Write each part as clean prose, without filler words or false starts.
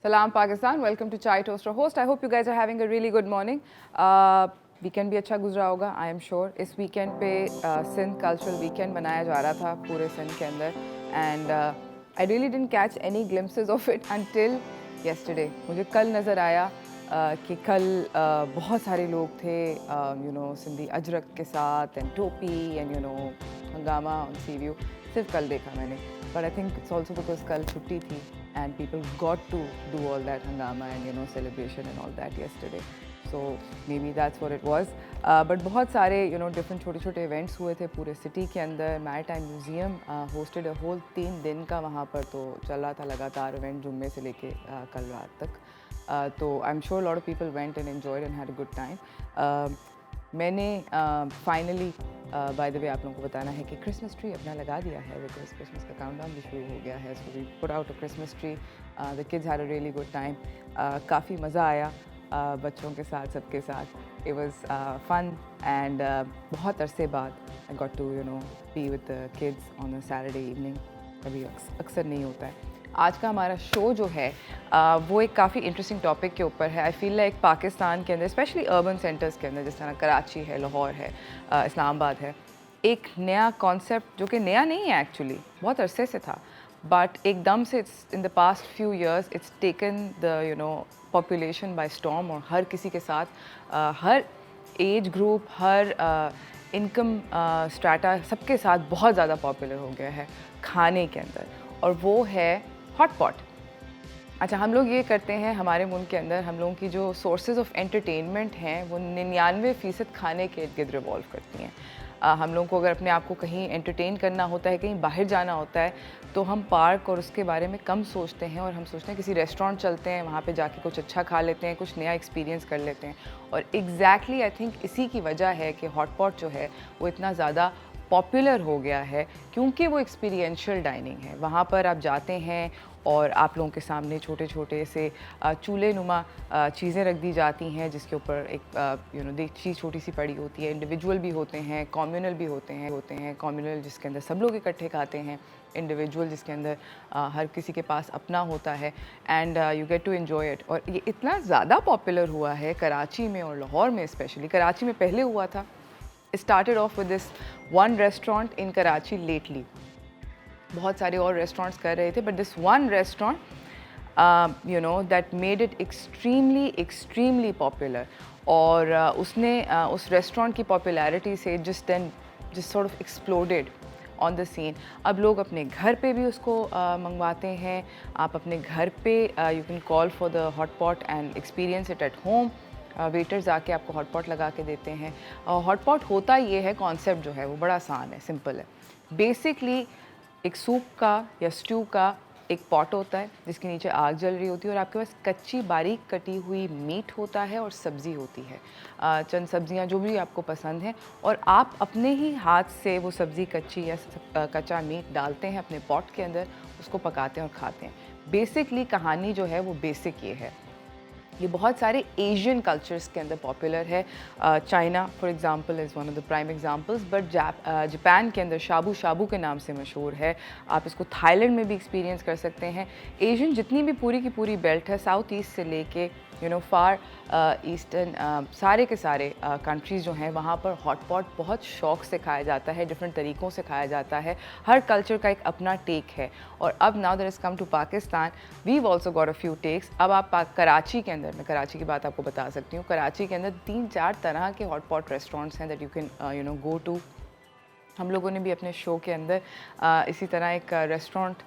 Salam Pakistan, welcome to Chai Toaster Host. I hope you guys are having a really good morning. Weekend भी अच्छा गुजरा होगा I am sure. इस weekend पे Sindh cultural weekend मनाया जा रहा था पूरे सिंध के अंदर and I really didn't catch any glimpses of it until yesterday. मुझे कल नज़र आया कि कल बहुत सारे लोग थे सिंधी अजरक के साथ एंड टोपी एंड हंगामा ऑन सी व्यू. सिर्फ कल देखा मैंने, but I think it's also because कल छुट्टी थी and people got to do all that hangama and celebration and all that yesterday. So maybe that's what it was. But बहुत सारे different छोटे छोटे events हुए थे पूरे city के अंदर. Maritime Museum hosted a whole 3 दिन का वहाँ पर तो चल रहा था लगातार event जुम्मे से लेके कल रात तक. तो I'm sure a lot of people went and enjoyed and had a good time. मैंने फाइनली बाय द वे आप लोगों को बताना है कि क्रिसमस ट्री अपना लगा दिया है बिकॉज क्रिसमस का काउंटडाउन भी शुरू हो गया है. So we put out a Christmas tree. The kids had a really good time. काफ़ी मज़ा आया बच्चों के साथ, सबके साथ. इट वाज फन एंड बहुत अरसे बाद I got to be with the kids on a Saturday evening. कभी अक्सर नहीं होता है. आज का हमारा शो जो है वो एक काफ़ी इंटरेस्टिंग टॉपिक के ऊपर है. आई फील लाइक पाकिस्तान के अंदर स्पेशली अर्बन सेंटर्स के अंदर जिस तरह कराची है, लाहौर है, इस्लामाबाद है, एक नया कॉन्सेप्ट जो कि नया नहीं है एक्चुअली, बहुत अरसे से था, बट एकदम से it's in the past few years it's taken the population bye storm. और हर किसी के साथ, हर एज ग्रुप, हर इनकम स्ट्राटा, सबके साथ बहुत ज़्यादा पॉपुलर हो गया है खाने के अंदर, और वो है हॉट पॉट. अच्छा, हम लोग ये करते हैं हमारे मुल्क के अंदर, हम लोगों की जो सोर्सेज ऑफ एंटरटेनमेंट हैं वो 99% खाने के इर्द गिर्द रिवॉल्व करती हैं. हम लोगों को अगर अपने आप को कहीं एंटरटेन करना होता है, कहीं बाहर जाना होता है, तो हम पार्क और उसके बारे में कम सोचते हैं और हम सोचते हैं किसी रेस्टोरेंट चलते हैं, वहाँ पे जाके कुछ अच्छा खा लेते हैं, कुछ नया एक्सपीरियंस कर लेते हैं. और एग्जैक्टली आई थिंक इसी की वजह है कि हॉट पॉट जो है वो इतना ज़्यादा पॉपुलर हो गया है, क्योंकि वो एक्सपीरियंशियल डाइनिंग है. वहाँ पर आप जाते हैं और आप लोगों के सामने छोटे छोटे से चूल्हे नुमा चीज़ें रख दी जाती हैं जिसके ऊपर एक देगची छोटी सी पड़ी होती है. इंडिविजुअल भी होते हैं, कम्युनल भी होते हैं. कम्युनल जिसके अंदर सब लोग इकट्ठे खाते हैं, इंडिविजुअल जिसके अंदर हर किसी के पास अपना होता है, and you get to enjoy it. और ये इतना ज़्यादा पॉपुलर हुआ है कराची में और लाहौर में. स्पेशली कराची में पहले हुआ था. Started off with this one restaurant in Karachi. Lately बहुत सारे और रेस्टोरेंट्स कर रहे थे, but this one restaurant that made it extremely popular. और उसने उस रेस्टोरेंट की पॉपुलैरिटी से just sort of exploded on the scene. अब लोग अपने घर पे भी उसको मंगवाते हैं. आप अपने घर पे you can call for the hot pot and experience it at home. Waiters आके आपको हॉट पॉट लगा के देते हैं. हॉट पॉट होता ये है, कॉन्सेप्ट जो है वो बड़ा आसान है, सिंपल है. बेसिकली एक सूप का या स्ट्यू का एक पॉट होता है जिसके नीचे आग जल रही होती है और आपके पास कच्ची बारीक कटी हुई मीट होता है और सब्ज़ी होती है. चंद सब्ज़ियाँ जो भी आपको पसंद हैं, और आप अपने ही हाथ से वो सब्ज़ी कच्ची या कच्चा मीट डालते हैं अपने पॉट के अंदर, उसको पकाते हैं और खाते हैं. बेसिकली कहानी जो है वो बेसिक ये है. ये बहुत सारे एशियन कल्चर्स के अंदर पॉपुलर है. China for example is one of the prime examples, but Japan के अंदर शाबू शाबू के नाम से मशहूर है. आप इसको थाईलैंड में भी एक्सपीरियंस कर सकते हैं. एशियन जितनी भी पूरी की पूरी बेल्ट है, साउथ ईस्ट से लेके फार ईस्टर्न, सारे के सारे कंट्रीज़ जो हैं वहाँ पर हॉट पॉट बहुत शौक़ से खाया जाता है, डिफरेंट तरीक़ों से खाया जाता है. हर कल्चर का एक अपना टेक है. और अब now that is come to Pakistan, we've also got a few takes. अब आप कराची के अंदर, मैं कराची की बात आपको बता सकती हूँ, कराची के अंदर 3-4 तरह के हॉट पॉट रेस्टोरेंट्स हैं that you can go to. हम लोगों ने भी अपने शो के अंदर इसी तरह एक रेस्टोरेंट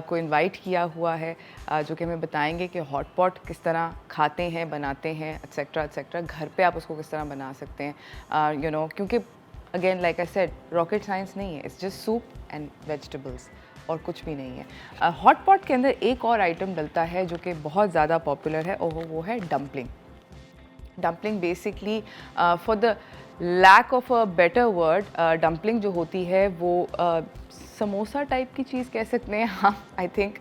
को इनवाइट किया हुआ है जो कि हमें बताएंगे कि हॉट पॉट किस तरह खाते हैं, बनाते हैं, एट्सेट्रा एट्सेट्रा. घर पे आप उसको किस तरह बना सकते हैं, क्योंकि again like I said, rocket science नहीं है. It's just soup and vegetables और कुछ भी नहीं है. हॉट पॉट के अंदर एक और आइटम डलता है जो कि बहुत ज़्यादा पॉपुलर है, और वो है dumpling. Dumpling basically for the lack of a better word, dumpling जो होती है वो समोसा टाइप की चीज़ कह सकते हैं. हाँ, आई थिंक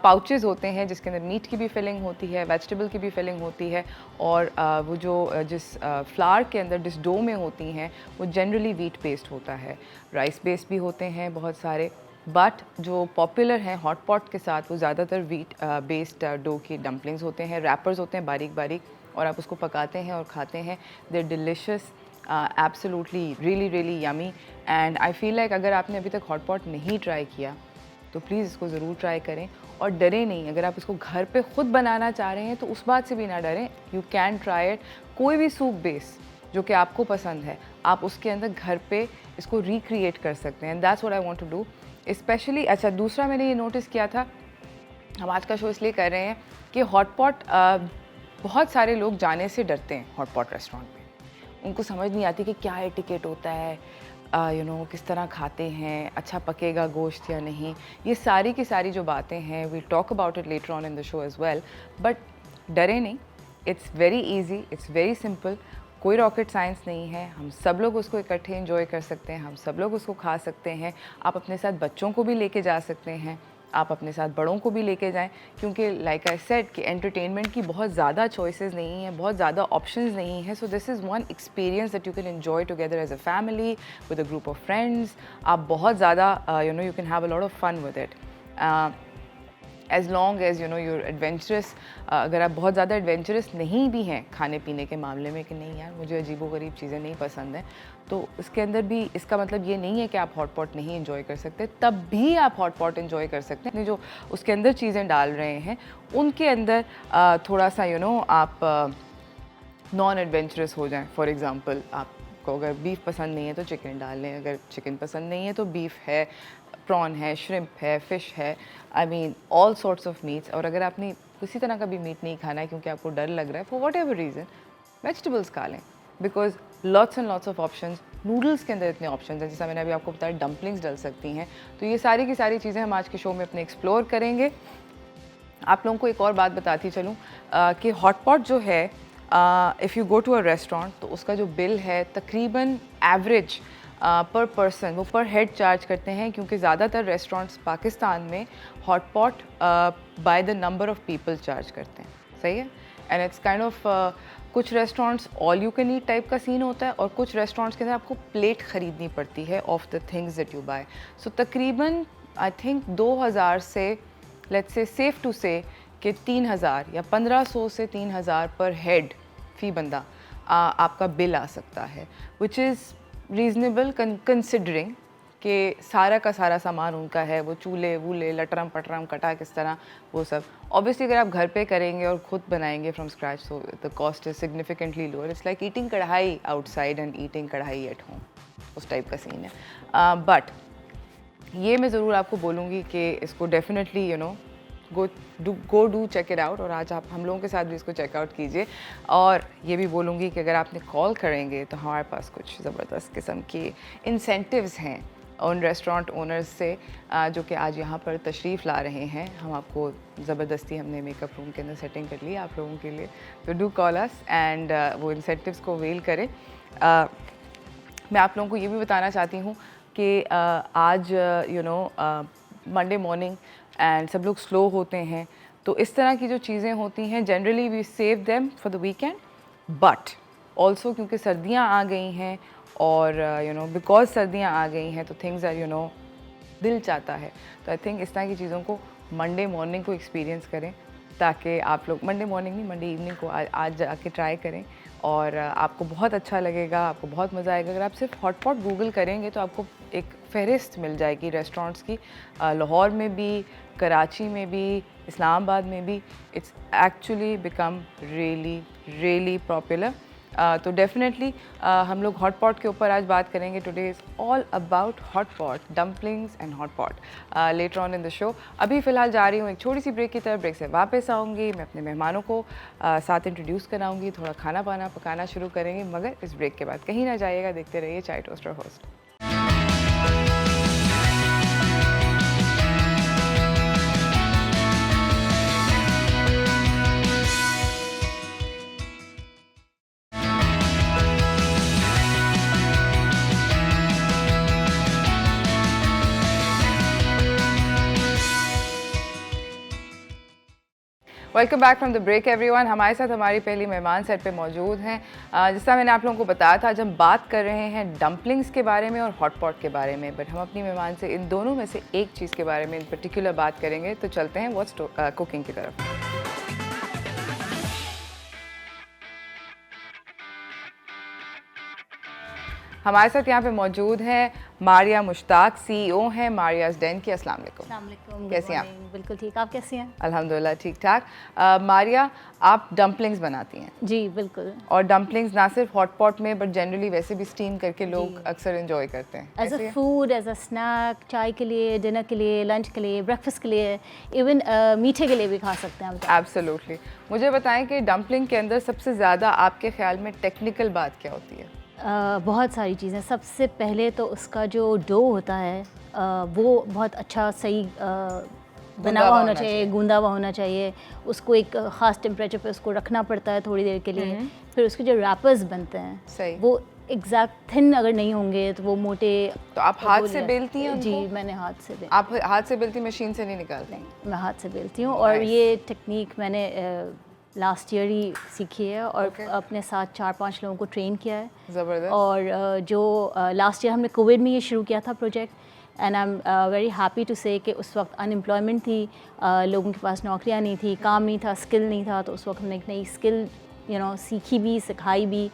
पाउचेज़ होते हैं जिसके अंदर मीट की भी फिलिंग होती है, वेजिटेबल की भी फिलिंग होती है, और वो जो जिस फ्लावर के अंदर जिस डो में होती हैं वो जनरली व्हीट बेस्ड होता है. राइस बेस्ड भी होते हैं बहुत सारे, बट जो पॉपुलर हैं हॉट पॉट के साथ वो ज़्यादातर वीट बेस्ड डो की डम्पलिंग्स होते हैं, रैपर्स होते हैं बारीक बारीक, और आप उसको पकाते हैं और खाते हैं. They delicious, absolutely really really yummy. And I feel like अगर आपने अभी तक हॉट पॉट नहीं ट्राई किया तो प्लीज़ इसको ज़रूर ट्राई करें और डरें नहीं. अगर आप इसको घर पे ख़ुद बनाना चाह रहे हैं तो उस बात से भी ना डरें. You can try it. कोई भी सूप बेस जो कि आपको पसंद है आप उसके अंदर घर पे इसको रिक्रिएट कर सकते हैं. And that's what I want to do specially. अच्छा, दूसरा मैंने ये नोटिस किया था, हम आज का शो इसलिए कर रहे हैं कि हॉट पॉट बहुत सारे लोग जाने से डरते हैं हॉट पॉट रेस्टोरेंट में. उनको समझ नहीं आती कि क्या एटिकेट होता है, किस तरह खाते हैं, अच्छा पकेगा गोश्त या नहीं. ये सारी की सारी जो बातें हैं we talk about it later on in the show as well. But डरे नहीं, it's very easy, it's very simple. कोई रॉकेट साइंस नहीं है. हम सब लोग उसको इकट्ठे एंजॉय कर सकते हैं, हम सब लोग उसको खा सकते हैं. आप अपने साथ बच्चों को भी लेके जा सकते हैं, आप अपने साथ बड़ों को भी लेके जाएं, क्योंकि लाइक आई सेड कि एंटरटेनमेंट की बहुत ज़्यादा चॉइसेस नहीं हैं, बहुत ज़्यादा ऑप्शंस नहीं हैं. So this is one experience that you can enjoy together as a family with a group of friends. आप बहुत ज़्यादा you can have a lot of fun with it as long as you're adventurous. अगर आप बहुत ज़्यादा adventurous नहीं भी हैं खाने पीने के मामले में कि नहीं यार मुझे अजीबोगरीब चीज़ें नहीं पसंद हैं, तो इसके अंदर भी इसका मतलब ये नहीं है कि आप हॉट पॉट नहीं इन्जॉय कर सकते. तब भी आप हॉट पॉट इन्जॉय कर सकते हैं. जो उसके अंदर चीज़ें डाल रहे हैं उनके अंदर थोड़ा सा आप नॉन एडवेंचरस हो जाएं. फॉर एग्ज़ाम्पल आपको अगर बीफ पसंद नहीं है तो चिकन डाल लें, अगर चिकन पसंद नहीं है तो बीफ है, प्रॉन है, श्रिम्प है, फ़िश है, I mean all sorts of meats. और अगर आपने किसी तरह का भी मीट नहीं खाना है क्योंकि आपको डर लग रहा है for what ever reason, vegetables खा लें. Because lots and lots of options. Noodles के अंदर इतने ऑप्शंस हैं, जैसा मैंने अभी आपको बताया डम्पलिंग्स डल सकती हैं. तो ये सारी की सारी चीज़ें हम आज के शो में अपने एक्सप्लोर करेंगे. आप लोगों को एक और बात बताती चलूँ कि हॉट पॉट जो है, if you go to a restaurant तो उसका जो बिल है तकरीबन एवरेज पर पर्सन वो पर हेड चार्ज करते हैं, क्योंकि ज़्यादातर रेस्टोरेंट्स पाकिस्तान में hot pot by the number of people charge करते हैं. सही है. एंड इट्स काइंड ऑफ कुछ restaurants all you can eat type का सीन होता है और कुछ रेस्टोरेंट्स के अंदर आपको प्लेट ख़रीदनी पड़ती है of the things that you buy. So तकरीबन आई थिंक 2000 से let's say safe to say कि 3000 या 1500 से 3000 पर हेड फ़ी बंदा आपका बिल आ सकता है, विच इज़ रीज़नेबल कंसिडरिंग कि सारा का सारा सामान उनका है. वो चूल्हे वूल्हे लटरम पटरम कटा किस तरह वो सब. ऑब्वियसली अगर आप घर पे करेंगे और ख़ुद बनाएंगे फ्रॉम स्क्रैच तो the cost is significantly lower. It's like eating karahi outside and eating karahi at home, उस टाइप का सीन है. बट ये मैं ज़रूर आपको बोलूँगी कि इसको definitely go do check it out. और आज आप हम लोगों के साथ भी इसको चेकआउट कीजिए. और ये भी बोलूँगी कि अगर आपने कॉल करेंगे तो हमारे पास कुछ ज़बरदस्त किस्म के इंसेंटिव्स हैं उन रेस्टोरेंट ओनर्स से जो कि आज यहाँ पर तशरीफ़ ला रहे हैं. हम आपको ज़बरदस्ती हमने मेकअप रूम के अंदर सेटिंग कर ली आप लोगों के लिए. तो डू कॉल अस एंड वो इंसेंटिव्स को वेल करें. मैं आप लोगों को ये भी बताना चाहती हूँ कि आज मंडे मॉर्निंग एंड सब लोग स्लो होते हैं, तो इस तरह की जो चीज़ें होती हैं generally we save them for the weekend. But also क्योंकि सर्दियाँ आ गई हैं और बिकॉज सर्दियाँ आ गई हैं तो थिंग्स आर दिल चाहता है. तो आई थिंक इस तरह की चीज़ों को मंडे मॉर्निंग को एक्सपीरियंस करें, ताकि आप लोग मंडे मॉर्निंग नहीं मंडे इवनिंग को आज जाके ट्राई करें और आपको बहुत अच्छा लगेगा, आपको बहुत मज़ा आएगा. अगर आप सिर्फ हॉट पॉट गूगल करेंगे तो आपको एक फ़हरिस्त मिल जाएगी रेस्टोरेंट्स की. लाहौर में भी, कराची में भी, इस्लामाबाद में भी. It's actually become really popular. तो डेफिनेटली हम लोग हॉट पॉट के ऊपर आज बात करेंगे. Today is all about hot pot, dumplings and hot pot letter on in the show. अभी फ़िलहाल जा रही हूँ एक छोटी सी ब्रेक की तरफ. ब्रेक से वापस आऊँगी, मैं अपने मेहमानों को साथ इंट्रोड्यूस कराऊँगी, थोड़ा खाना पाना पकाना शुरू करेंगे. मगर इस ब्रेक के बाद कहीं ना जाइएगा, देखते रहिए चाय toaster host. Welcome back from the break everyone. हमारे साथ हमारी पहली मेहमान सेट पे मौजूद हैं। जिस तरह मैंने आप लोगों को बताया था, आज हम बात कर रहे हैं डम्पलिंग्स के बारे में और हॉट पॉट के बारे में, बट हम अपनी मेहमान से इन दोनों में से एक चीज़ के बारे में इन पर्टिकुलर बात करेंगे। तो चलते हैं व्हाट्स कुकिंग की तरफ। हमारे साथ यहाँ पे मौजूद हैं मारिया मुश्ताक, CEO हैं मारियाज डेन की। अस्सलाम वालेकुम। कैसी हैं आप? बिल्कुल ठीक, आप कैसी हैं? अल्हम्दुलिल्लाह ठीक ठाक। मारिया, आप डम्पलिंग्स बनाती हैं? जी बिल्कुल। और डम्पलिंग्स ना सिर्फ हॉट पॉट में बट जनरली वैसे भी स्टीम करके लोग अक्सर एंजॉय करते हैं। As a food, as a snack, चाय के लिए, डिनर के लिए, लंच के लिए, ब्रेकफास्ट के लिए, इवन मीठे के लिए भी खा सकते हैं हम। एब्सोल्युटली। मुझे बताएं कि डम्पलिंग के अंदर सबसे ज़्यादा आपके ख्याल में टेक्निकल बात क्या होती है? बहुत सारी चीज़ें। सबसे पहले तो उसका जो डो होता है वो बहुत अच्छा सही बना हुआ होना चाहिए, गूंदा हुआ होना चाहिए। उसको एक ख़ास टेम्परेचर पे उसको रखना पड़ता है थोड़ी देर के लिए। फिर उसके जो रैपर्स बनते हैं सही, वो एग्जैक्ट थिन अगर नहीं होंगे तो वो मोटे। तो आप हाथ से बेलती हैं उनको? जी मैंने हाथ से आप हाथ से बेलती, मशीन से नहीं निकालती? नहीं, मैं हाथ से बेलती हूँ। और ये टेक्निक मैंने लास्ट ईयर ही सीखी है और अपने साथ 4-5 लोगों को ट्रेन किया है। ज़बरदस्त। और जो लास्ट ईयर हमने कोविड में ये शुरू किया था project, and I am very happy to say कि उस वक्त अनएम्प्लॉयमेंट थी, लोगों के पास नौकरियां नहीं थी, काम नहीं था, स्किल नहीं था। तो उस वक्त हमने एक नई स्किल सीखी भी, सिखाई भी।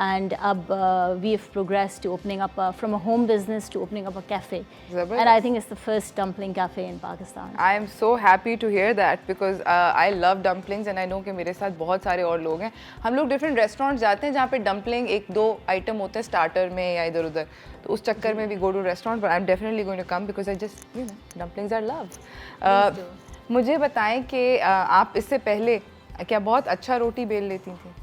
And we have progressed to opening up from a home business to opening up a cafe. And I think it's the first dumpling cafe in Pakistan. I am so happy to hear that because I love dumplings and I know कि मेरे साथ बहुत सारे और लोग हैं। हम लोग डिफरेंट रेस्टोरेंट जाते हैं जहाँ पे डम्पलिंग 1-2 आइटम होते हैं स्टार्टर में या इधर उधर, तो उस चक्कर में भी go to restaurant, but I am definitely going to come because I just dumplings are love. मुझे बताएं कि आप इससे पहले क्या बहुत अच्छा रोटी बेल लेती थी?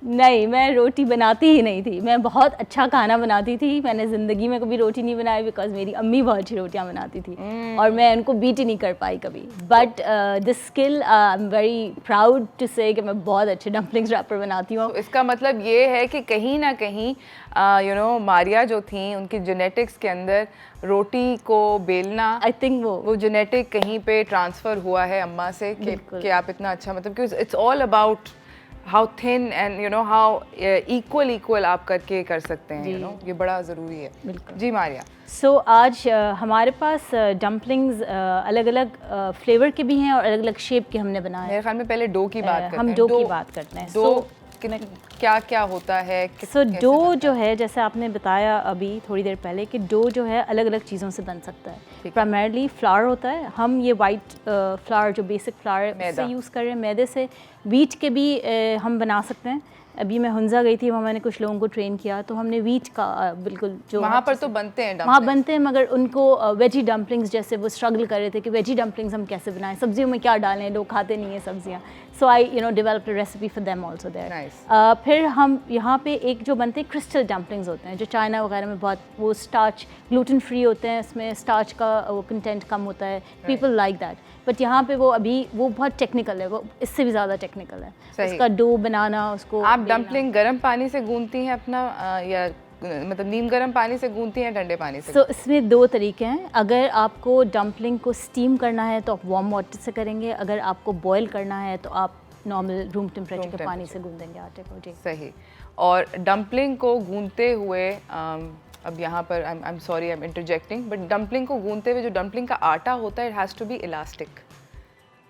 नहीं, मैं रोटी बनाती ही नहीं थी। मैं बहुत अच्छा खाना बनाती थी। मैंने ज़िंदगी में कभी रोटी नहीं बनाई बिकॉज मेरी अम्मी बहुत अच्छी रोटियां बनाती थी और मैं उनको बीट ही नहीं कर पाई कभी। But this skill I am very proud to say कि मैं बहुत अच्छे डम्पलिंग्स रैपर बनाती हूँ। तो इसका मतलब ये है कि कहीं ना कहीं मारिया जो थी उनकी जेनेटिक्स के अंदर रोटी को बेलना, आई थिंक वो जेनेटिक कहीं पे ट्रांसफ़र हुआ है अम्मा से कि आप इतना अच्छा, मतलब कि it's all about how thin and how equal आप करके कर सकते हैं। ये बड़ा ज़रूरी है। जी मारिया। सो आज हमारे पास डम्पलिंग्स अलग अलग फ्लेवर के भी हैं और अलग अलग शेप के हमने बनाए हैं। मेरे ख्याल में पहले डो की बात करते हैं। हम डो की बात करते हैं। डो क्या क्या होता है? सो डो जो है, जैसे आपने बताया अभी थोड़ी देर पहले कि डो जो है अलग अलग चीज़ों से बन सकता है। प्राइमरली फ्लावर होता है। हम ये वाइट फ्लावर जो बेसिक फ्लावर से यूज़ कर रहे हैं, मैदे से। वीट के भी हम बना सकते हैं। अभी मैं हुंजा गई थी, वहाँ मैंने कुछ लोगों को ट्रेन किया, तो हमने वीट का बिल्कुल जो वहाँ पर तो बनते हैं, वहाँ बनते हैं, मगर उनको वेजी डम्पलिंग्स जैसे वो स्ट्रगल कर रहे थे कि वेजी डम्पलिंग्स हम कैसे बनाएं, सब्जियों में क्या डालें, लोग खाते नहीं हैं सब्जियाँ। So I developed a recipe for them also there. फिर हम यहाँ पे एक जो बनते हैं क्रिस्टल डम्पलिंग्स होते हैं, जो चाइना वगैरह में बहुत, वो स्टार्च ग्लूटेन फ्री होते हैं, इसमें स्टार्च का वो कंटेंट कम होता है, पीपल लाइक दैट। बट यहाँ पे वो बहुत टेक्निकल है, वो इससे भी ज़्यादा टेक्निकल है। उसका डो बनाना, उसको आप डम्पलिंग गर्म पानी से गूंथती हैं अपना, या मतलब नीम गर्म पानी से गूंथती हैं, ठंडे पानी से? इसमें 2 तरीके हैं। अगर आपको डम्पलिंग को स्टीम करना है तो आप वार्म वाटर से करेंगे। अगर आपको बॉयल करना है तो आप नॉर्मल रूम टेम्परेचर के पानी से गूंदेंगे आटे को। जी सही। और डम्पलिंग को गूंथते हुए अब यहाँ पर I am sorry, I am interjecting, but dumpling को गूंथते हुए जो डम्पलिंग का आटा होता है, it has to be elastic.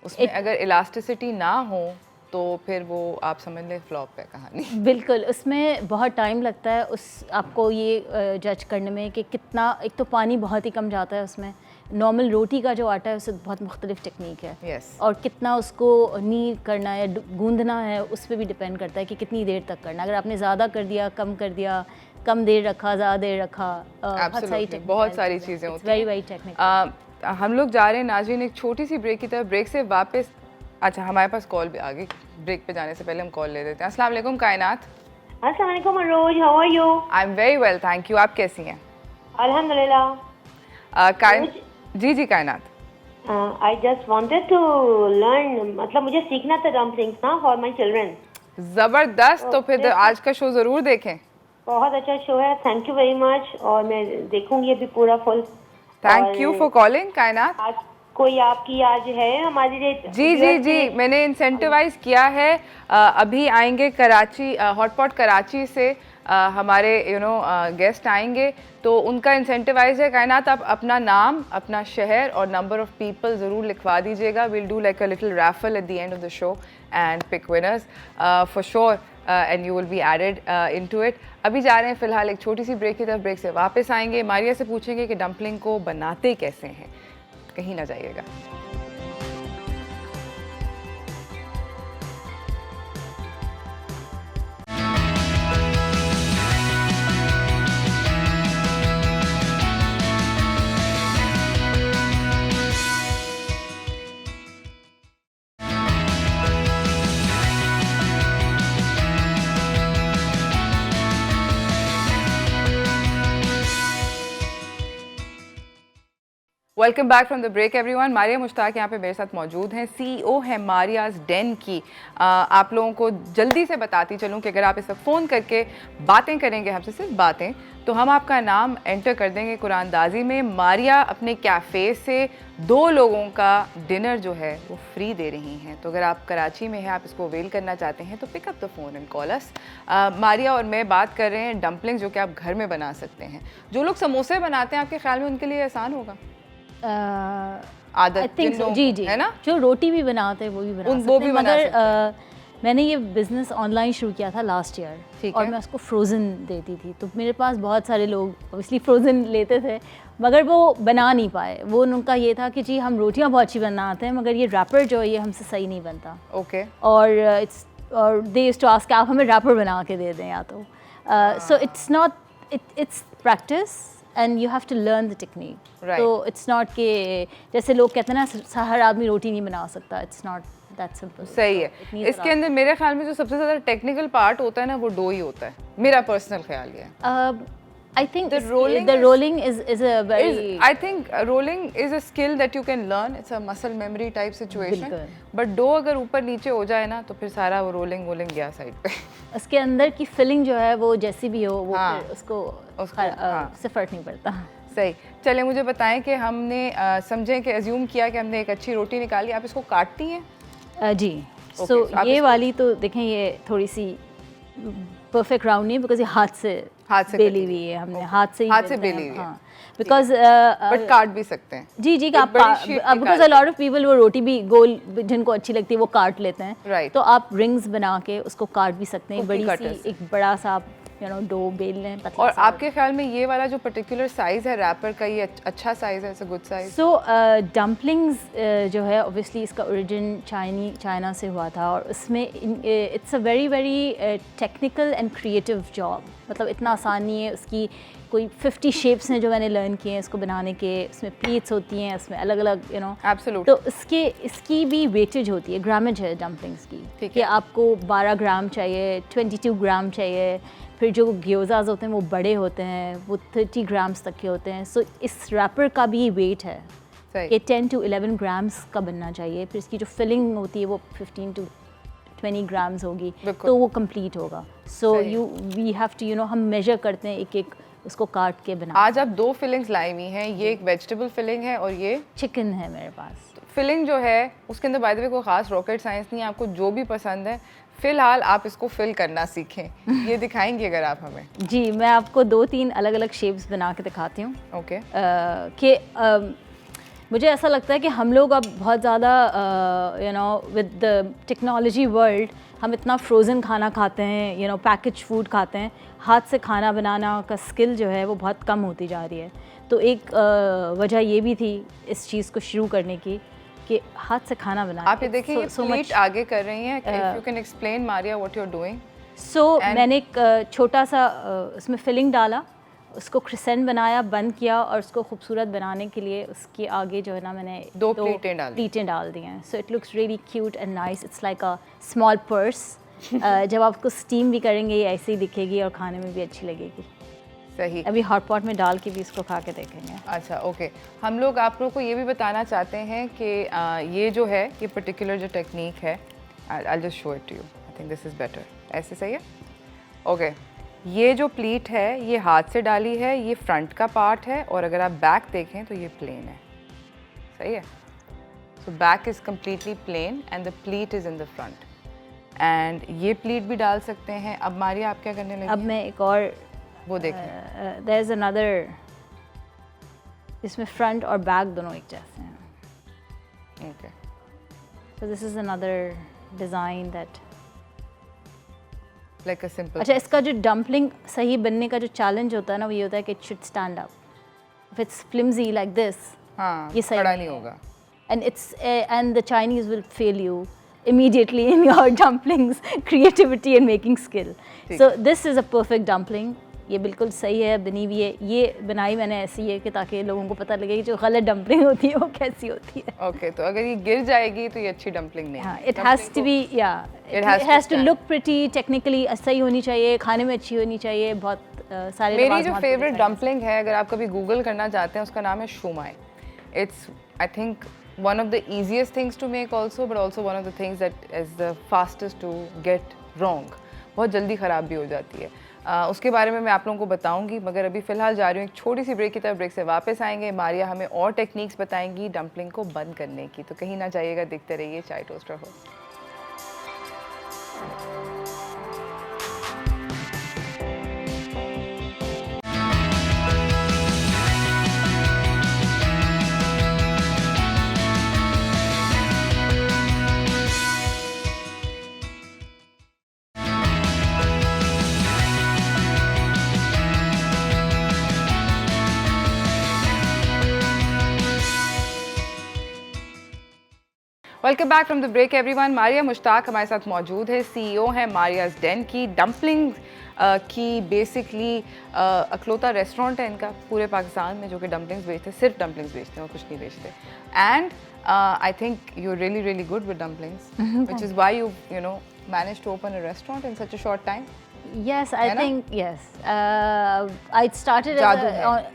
उसमें अगर इलास्टिसिटी ना हो तो फिर वो आप समझ लें फ्लॉप है कहानी। बिल्कुल, उसमें बहुत टाइम लगता है आपको ये जज करने में कि कितना, एक तो पानी बहुत ही कम जाता है उसमें। नॉर्मल रोटी का जो आटा है उससे बहुत मुख्तलिफ टेक्निक है। yes. और कितना उसको नीड करना है, गूंदना है, उस पर भी डिपेंड करता है कि कितनी देर तक करना। अगर आपने ज़्यादा कर दिया, कम कर दिया, कम देर रखा, ज़्यादा देर रखा, बहुत सारी चीज़ें होती हैं। Very technical. हम लोग जा रहे हैं नाज़रीन एक छोटी सी ब्रेक की तरफ। ब्रेक से वापस, अच्छा हमारे पास कॉल भी आ गई, ब्रेक पे जाने से पहले हम कॉल ले लेते हैं। अस्सलाम वालेकुम कायनात। अस्सलाम वालेकुम Arooj, how are you? I am very well, thank you. आप कैसी हैं? अल्हम्दुलिल्लाह। जी Kainat. I just wanted to learn, मतलब मुझे सीखना था डम्पलिंग्स ना फॉर माय चिल्ड्रन। ज़बरदस्त। तो फिर आज का शो ज़रूर देखें। बहुत अच्छा शो है, थैंक यू वेरी मच। और मैं देखूंगी अभी पूरा full. Thank you for calling कायनात। कोई आपकी आज है हमारे लिए? जी, मैंने इंसेंटिवाइज किया है। अभी आएंगे कराची, हॉटपॉट कराची से हमारे गेस्ट आएंगे, तो उनका इंसेंटिवाइज है कायनात, आप अपना नाम, अपना शहर और नंबर ऑफ पीपल ज़रूर लिखवा दीजिएगा। Will do like a little raffle at the end of the show and pick winners for sure, and you will be added into it. अभी जा रहे हैं फिलहाल एक छोटी सी ब्रेक की तरफ, ब्रेक से वापस आएंगे, मारिया से पूछेंगे कि डम्पलिंग को बनाते कैसे हैं। कहीं ना जाइएगा। Welcome back from the break everyone. Maria Mushtaq यहाँ पे मेरे साथ मौजूद हैं, सीईओ है मारियाज डेन की। आप लोगों को जल्दी से बताती चलूँ कि अगर आप इस वक्त फ़ोन करके बातें करेंगे हमसे, सिर्फ बातें, तो हम आपका नाम एंटर कर देंगे कुरानदाजी में। मारिया अपने कैफ़े से 2 लोगों का डिनर जो है वो फ्री दे रही हैं। तो अगर आप कराची में हैं, आप इसको अवेल करना चाहते हैं, तो pick up the phone and call us. Maria और मैं बात कर रहे हैं डम्पलिंग जो कि आप घर में बना सकते हैं। जो लोग समोसे बनाते हैं, आपके ख्याल में उनके लिए आसान होगा? आदत जी है ना, जो रोटी भी बनाते हैं वो भी बना सकते हैं, मगर मैंने ये बिज़नेस ऑनलाइन शुरू किया था लास्ट ईयर और मैं उसको फ्रोज़न देती थी, तो मेरे पास बहुत सारे लोग ऑब्वियसली फ्रोज़न लेते थे, मगर वो बना नहीं पाए। वो उनका ये था कि जी हम रोटियां बहुत अच्छी बनाते हैं, मगर ये रैपर जो है ये हमसे सही नहीं बनता। ओके। और दे यूज्ड टू आस्क आप हमें रैपर बना के दे दें या तो। So it's not, it's practice and you have to learn the technique. तो इट्स नॉट कि जैसे लोग कहते हैं ना हर आदमी रोटी नहीं बना सकता, इट्स नॉट दैट सिंपल। सही है। इसके अंदर मेरे ख्याल में जो सबसे ज़्यादा टेक्निकल पार्ट होता है ना, वो डो ही होता है, मेरा पर्सनल ख्याल ये है। I think the rolling is a very. I think rolling is a skill that you can learn. It's a muscle memory type situation. But डो अगर ऊपर नीचे हो जाए ना, तो फिर सारा वो रोलिंग गया साइड पे। उसके अंदर की फिलिंग जो है वो जैसी भी हो, वो फिर उसको से फर्क नहीं पड़ता। सही। चले मुझे बताएं कि हमने समझें कि अज्यूम किया कि हमने एक अच्छी रोटी निकाली, आप इसको काटती हैं? जी। सो ये वाली तो देखें, ये थोड़ी सी परफेक्ट राउंड नहीं, बिकॉज ये हाथ से बेली हुई है, हमने हाथ से बेली हुई है। बिकॉज बट काट भी सकते हैं। जी आप because a lot of people वो रोटी भी गोल जिनको अच्छी लगती है वो काट लेते हैं, तो आप रिंग्स बना के उसको काट भी सकते हैं। बड़ी सी एक बड़ा सा आप डो बेल लें पतला। और आपके ख्याल में ये वाला जो पर्टिकुलर साइज है रैपर का, ये अच्छा साइज है, it's a good size? So dumplings जो है ऑब्वियसली इसका ओरिजिन चाइना से हुआ था, और इसमें it's a very very technical and creative job. मतलब इतना आसान नहीं है। उसकी कोई 50 शेप्स हैं जो मैंने लर्न किए हैं इसको बनाने के। इसमें प्लीट्स होती हैं, इसमें अलग अलग एब्सोल्युटली। तो इसकी भी वेटेज होती है, ग्रामेज है डम्पलिंग्स की, कि आपको 12 ग्राम चाहिए, 22 ग्राम चाहिए। फिर जो ग्योज़ाज होते हैं वो बड़े होते हैं, वो 30 ग्राम्स तक के होते हैं। सो इस रैपर का भी वेट है कि 10 to 11 ग्राम्स का बनना चाहिए। फिर इसकी जो फिलिंग होती है वो 15 to 20 ग्राम्स होगी, तो वो कंप्लीट होगा। सो वी हैव टू हम मेजर करते हैं एक एक उसको काट के बना। आज आप 2 फिलिंग्स लाई हुई हैं, ये एक वेजिटेबल फिलिंग है और ये चिकन है मेरे पास। फिलिंग जो है उसके अंदर बाय द वे कोई ख़ास रॉकेट साइंस नहीं है, आपको जो भी पसंद है फ़िलहाल आप इसको फिल करना सीखें। ये दिखाएंगी अगर आप हमें? जी, मैं आपको 2-3 अलग अलग शेप्स बना के दिखाती हूँ। ओके। कि मुझे ऐसा लगता है कि हम लोग अब बहुत ज़्यादा विद द टेक्नोलॉजी वर्ल्ड हम इतना फ्रोज़न खाना खाते हैं, पैकेज फूड खाते हैं। हाथ से खाना बनाना का स्किल जो है वो बहुत कम होती जा रही है। तो एक वजह ये भी थी इस चीज़ को शुरू करने की कि हाथ से खाना बनाना। आप ये देखिए, ये प्लेट आगे कर रही हैं। If you can explain Maria what you are doing. So मैंने एक छोटा सा उसमें फिलिंग डाला, उसको क्रिसेंट बनाया, बंद किया, और उसको खूबसूरत बनाने के लिए उसके आगे जो है ना मैंने 2 प्लेटें डाल दी हैं। So it looks really cute and nice. It's like a small purse. जब आप उसको स्टीम भी करेंगे ये ऐसे ही दिखेगी और खाने में भी अच्छी लगेगी। सही। अभी हॉट पॉट में डाल के भी इसको खा के देखेंगे। अच्छा, ओके। हम लोग आप लोगों को ये भी बताना चाहते हैं कि ये जो है, ये पर्टिकुलर जो टेक्निक है, I just show it to you. I think this is better. ऐसे सही है? ओके। ये जो प्लीट है ये हाथ से डाली है, ये फ्रंट का पार्ट है, और अगर आप बैक देखें तो ये प्लेन है। सही है? So back is completely plain and the pleat is in the front. And ये pleat भी डाल सकते हैं. अब मारिया आप क्या करने लगी? अब मैं एक और वो देखें. there is another, इसमें front और back दोनों एक जैसे हैं. Okay. So this is another design that Like a simple. अच्छा, इसका जो डम्पलिंग सही बनने का जो चैलेंज होता है ना, वो ये होता है कि it should stand up. If it's flimsy like this, हाँ, ये सही खड़ा नहीं होगा. and the Chinese will fail you immediately in your dumplings creativity and making skill. So this is a perfect dumpling. ये बिल्कुल सही है, बनी हुई है. ये बनाई मैंने ऐसी है कि ताकि लोगों को पता लगे कि जो गलत डम्पलिंग होती है वो कैसी होती है. Okay, तो अगर ये गिर जाएगी तो ये अच्छी डम्पलिंग नहीं है. It has to be, it has to look pretty, technically सही होनी चाहिए, खाने में अच्छी होनी चाहिए. बहुत सारे मेरी जो फेवरेट डम्पलिंग है, अगर आप कभी गूगल करना चाहते हैं, उसका नाम है shumai. It's I think one of the easiest things to make also, but also one of the things that is the fastest to get wrong. बहुत जल्दी ख़राब भी हो जाती है. उसके बारे में मैं आप लोगों को बताऊंगी, मगर अभी फ़िलहाल जा रही हूँ एक छोटी सी ब्रेक की तरफ. ब्रेक से वापस आएंगे, मारिया हमें और टेक्निक्स बताएंगी डम्पलिंग को बंद करने की. तो कहीं ना जाइएगा, देखते रहिए चाय toaster host. Welcome back from the break everyone. Maria Mushtaq हमारे साथ मौजूद है, CEO हैं मारियाज डेन की. डम्पलिंग की बेसिकली अकलौता रेस्टोरेंट है इनका पूरे पाकिस्तान में जो कि डम्पलिंग्स बेचते हैं, सिर्फ डम्पलिंग्स बेचते हैं और कुछ नहीं बेचते. And I think you are really good with dumplings, which is why you know managed to open a restaurant in such a short time. Yes, I think yes. I started as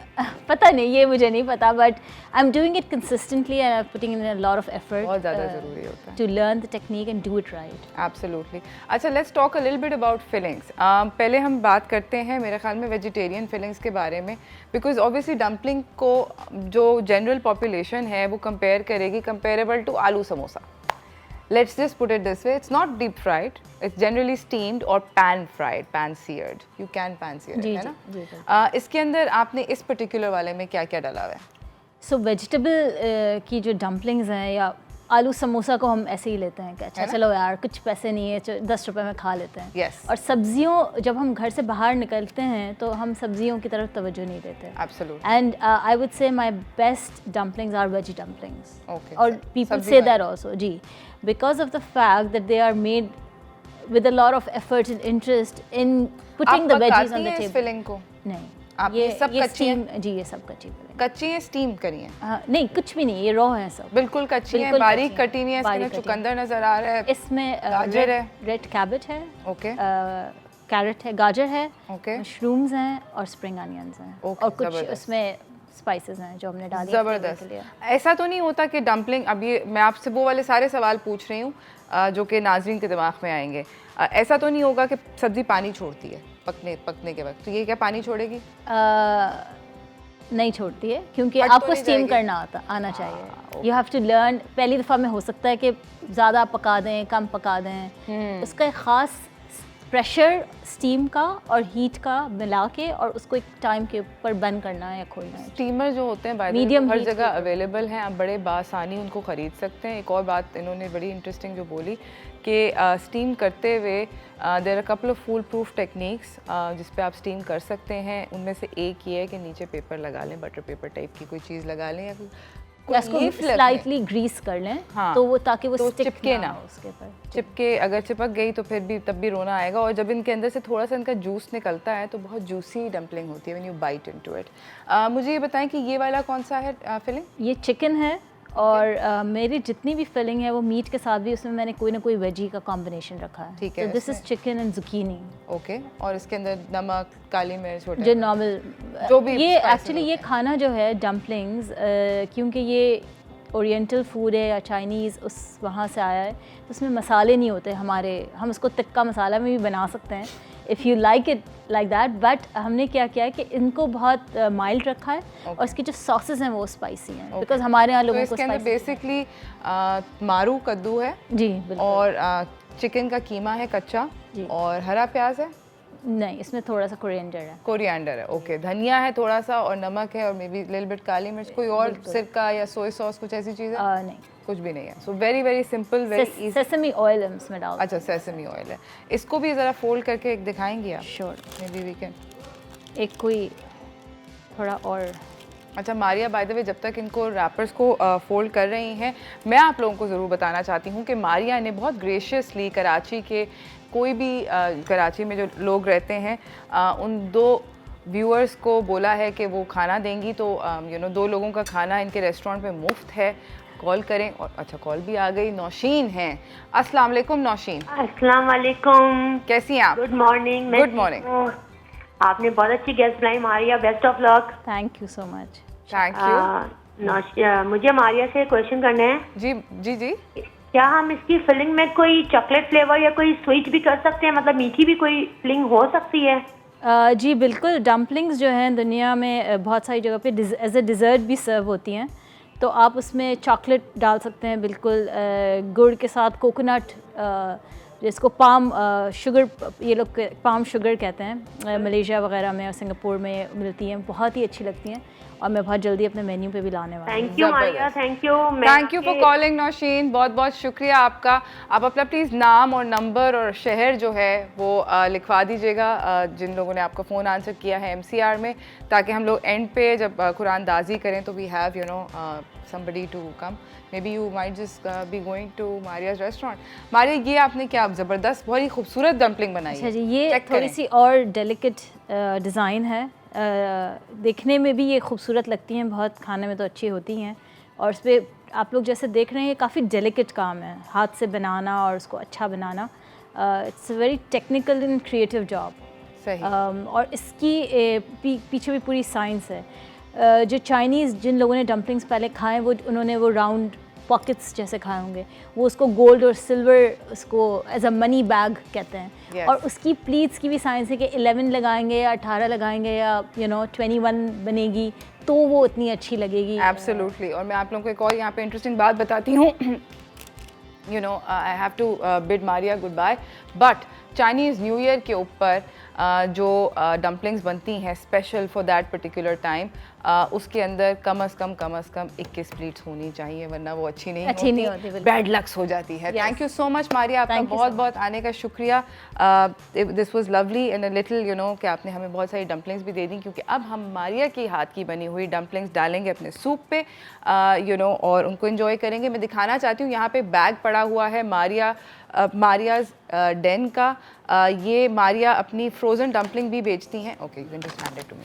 पता नहीं, ये मुझे नहीं पता, but I'm doing it consistently and I'm putting in a lot of effort. बहुत ज़्यादा ज़रूरी होता है. To learn the technique and do it right. Absolutely. अच्छा, let's talk a little bit about fillings. पहले हम बात करते हैं मेरे ख्याल में वेजिटेरियन fillings के बारे में, because obviously dumpling को जो general population है वो compare करेगी comparable to आलू samosa. Let's just put it this way, it's not deep fried, it's generally steamed or pan fried, pan seared. You can pan sear, है ना? जी. इसके अंदर आपने इस particular वाले में क्या क्या डाला हुआ है? So vegetable की जो dumplings हैं या आलू समोसा को हम ऐसे ही लेते हैं कि अच्छा चलो यार कुछ पैसे नहीं है, 10 रुपए में खा लेते हैं. Yes. और सब्जियों जब हम घर से बाहर निकलते हैं तो हम सब्जियों की तरफ तवज्जो नहीं देते. Absolutely. And I would say my best dumplings are veggie dumplings. Okay. Or people say that also, ji, because of the fact that they are made with a lot of effort and interest in putting the veggies on the table. इस filling को? नहीं. ये सब कच्ची हैं? जी, ये सब कच्ची filling. कच्ची हैं, स्टीम करी हैं? नहीं, कुछ भी नहीं, ये रॉ है सब. बिल्कुल कच्ची हैं, बारीक कटी हुई हैं. इसमें चुकंदर नजर आ रहा है. इसमें गाजर है, रेड कैबेज है, ओके, कैरेट है, गाजर है, ओके, मशरूम्स हैं और स्प्रिंग अनियंस हैं. और कुछ उसमें स्पाइसेस हैं जो हमने डाली. ज़बरदस्त. ऐसा तो नहीं होता कि डम्पलिंग, अब ये मैं आपसे वो वाले सारे सवाल पूछ रही हूँ जो कि नाज़रीन के दिमाग में आएंगे. ऐसा तो नहीं होगा कि सब्ज़ी पानी छोड़ती है पकने के वक्त, तो ये क्या पानी छोड़ेगी? नहीं छोड़ती है, क्योंकि आपको स्टीम करना आना चाहिए. You have to learn. पहली दफ़ा में हो सकता है कि ज़्यादा पका दें, कम पका दें. उसका एक ख़ास प्रेशर स्टीम का और हीट का मिला के और उसको एक टाइम के ऊपर बंद करना है या खोलना है. स्टीमर जो होते हैं मीडियम हर जगह अवेलेबल हैं, आप बड़े बासानी उनको ख़रीद सकते हैं. एक और बात इन्होंने बड़ी इंटरेस्टिंग जो बोली कि स्टीम करते हुए there are couple of foolproof techniques जिस पे आप स्टीम कर सकते हैं. उनमें से एक ये है कि नीचे पेपर लगा लें, बटर पेपर टाइप की कोई चीज़ लगा लें या इसको स्लाइटली ग्रीस कर लें. हाँ, तो वो ताकि वो चिपके ना उसके ऊपर. चिपके अगर चिपक गई तो फिर भी तब भी रोना आएगा. और जब इनके अंदर से थोड़ा सा इनका जूस निकलता है तो बहुत जूसी डम्पलिंग होती है when you bite into it. मुझे ये बताएं कि ये वाला कौन सा है फिलिंग? ये चिकन है और मेरी जितनी भी फिलिंग है वो मीट के साथ भी उसमें मैंने कोई ना कोई वेजी का कॉम्बिनेशन रखा है. ठीक है. This is chicken and zucchini. Okay. और इसके अंदर नमक, काली मिर्च, जो नॉर्मल जो भी. ये एक्चुअली ये खाना जो है डम्पलिंग्स, क्योंकि ये ओरिएंटल फूड है या चाइनीज़ उस वहाँ से आया है, तो उसमें मसाले नहीं होते हमारे. हम उसको तिक्का मसाला में भी बना सकते हैं. If you like it like that, but हमने क्या किया है कि इनको बहुत माइल्ड रखा है और इसकी जो सॉसेस हैं वो स्पाइसी हैं, बिकॉज हमारे यहाँ तो लोगों को इसके अंदर स्पाइसी बेसिकली मारू कद्दू है जी बिल्कुल। और चिकन का कीमा है कच्चा जी। और हरा प्याज है, नहीं इसमें थोड़ा सा कोरिएंडर है। कोरिएंडर है, ओके, धनिया है थोड़ा सा और नमक है और मे बी लिटिल बिट काली मिर्च। कोई और सिरका या सोया सॉस कुछ ऐसी चीज़ है? नहीं, कुछ भी नहीं है। So very very simple, very easy. Sesame oil हम इसमें डाल। अच्छा, सेसमी ऑयल है। इसको भी ज़रा फोल्ड करके एक दिखाएंगी आप? Sure. Maybe we can. एक कोई थोड़ा और। अच्छा मारिया, बाय द वे, जब तक इनको रैपर्स को फोल्ड कर रही हैं, मैं आप लोगों को ज़रूर बताना चाहती हूँ कि मारिया ने बहुत ग्रेशियसली कराची के कोई भी कराची में जो लोग रहते हैं उन 2 व्यूअर्स को बोला है कि वो खाना देंगी। तो 2 लोगों का खाना इनके रेस्टोरेंट में मुफ्त है, कॉल करें। और अच्छा कॉल भी आ गई, नौशीन हैं। अस्सलाम वालेकुम नौशीन। अस्सलाम वालेकुम। कैसी हैं आप? Good morning. Good morning. आपने बहुत अच्छी गेस्ट बनाई Maria, best of luck. Thank you so much. Thank you. मुझे मारिया से क्वेश्चन करना है। जी जी जी। क्या हम इसकी फिलिंग में कोई चॉकलेट फ्लेवर या कोई स्वीट भी कर सकते हैं, मतलब मीठी भी कोई फिलिंग हो सकती है? जी बिल्कुल, डम्पलिंग्स जो हैं दुनिया में बहुत सारी जगह पे एज ए डिज़र्ट भी सर्व होती हैं, तो आप उसमें चॉकलेट डाल सकते हैं बिल्कुल, गुड़ के साथ कोकोनट, जिसको पाम शुगर, ये लोग पाम शुगर कहते हैं, मलेशिया वगैरह में और सिंगापुर में मिलती हैं, बहुत ही अच्छी लगती हैं और मैं बहुत जल्दी अपने मेन्यू पे भी लाने वाली हूँ। Thank you Maria, thank you. Thank you for calling Naushin, बहुत बहुत शुक्रिया आपका। आप अपना प्लीज़ नाम और नंबर और शहर जो है वो लिखवा दीजिएगा जिन लोगों ने आपका फ़ोन आंसर किया है MCR में, ताकि हम लोग एंड पे जब कुरानदाजी करें तो we have somebody to come. Maybe you might just be going to Maria's restaurant. Maria, ये आपने क्या ज़बरदस्त बहुत ही खूबसूरत डम्पलिंग बनाई है। अच्छा जी, ये थोड़ी सी और डेलिकेट डिज़ाइन है, देखने में भी ये खूबसूरत लगती हैं बहुत, खाने में तो अच्छी होती हैं, और इस पर आप लोग जैसे देख रहे हैं ये काफ़ी डेलिकेट काम है, हाथ से बनाना और उसको अच्छा बनाना। It's a very technical and creative job. सही। और इसकी पीछे भी पूरी साइंस है। जो चाइनीज़ जिन लोगों ने डम्पलिंग्स पहले खाए उन्होंने वो राउंड पॉकेट्स जैसे खाए होंगे, वो उसको गोल्ड और सिल्वर उसको एज अ मनी बैग कहते हैं। Yes. और उसकी प्लीट्स की भी साइंस है कि 11 लगाएंगे या 18 लगाएंगे या 21 बनेगी तो वो उतनी अच्छी लगेगी। एब्सोल्युटली। और मैं आप लोगों को एक और यहाँ पे इंटरेस्टिंग बात बताती हूँ। I have to bid Maria goodbye, but Chinese New Year के ऊपर जो डम्पलिंग्स बनती हैं special for that particular time, उसके अंदर कम अज़ कम 21 प्लेट्स होनी चाहिए, वरना वो अच्छी नहीं होती, बैड लक्स हो जाती है। Thank you so much Maria, आपका बहुत बहुत आने का शुक्रिया। This was lovely and a little कि आपने हमें बहुत सारी डम्पलिंग्स भी दे दी, क्योंकि अब हम मारिया की हाथ की बनी हुई डम्पलिंग्स डालेंगे अपने सूप पे और उनको इन्जॉय करेंगे। मैं दिखाना चाहती हूँ, यहाँ पे बैग पड़ा हुआ है मारियाज़ डेन का। ये मारिया अपनी फ्रोज़न डम्पलिंग भी बेचती हैं। Okay, you can just hand it to me.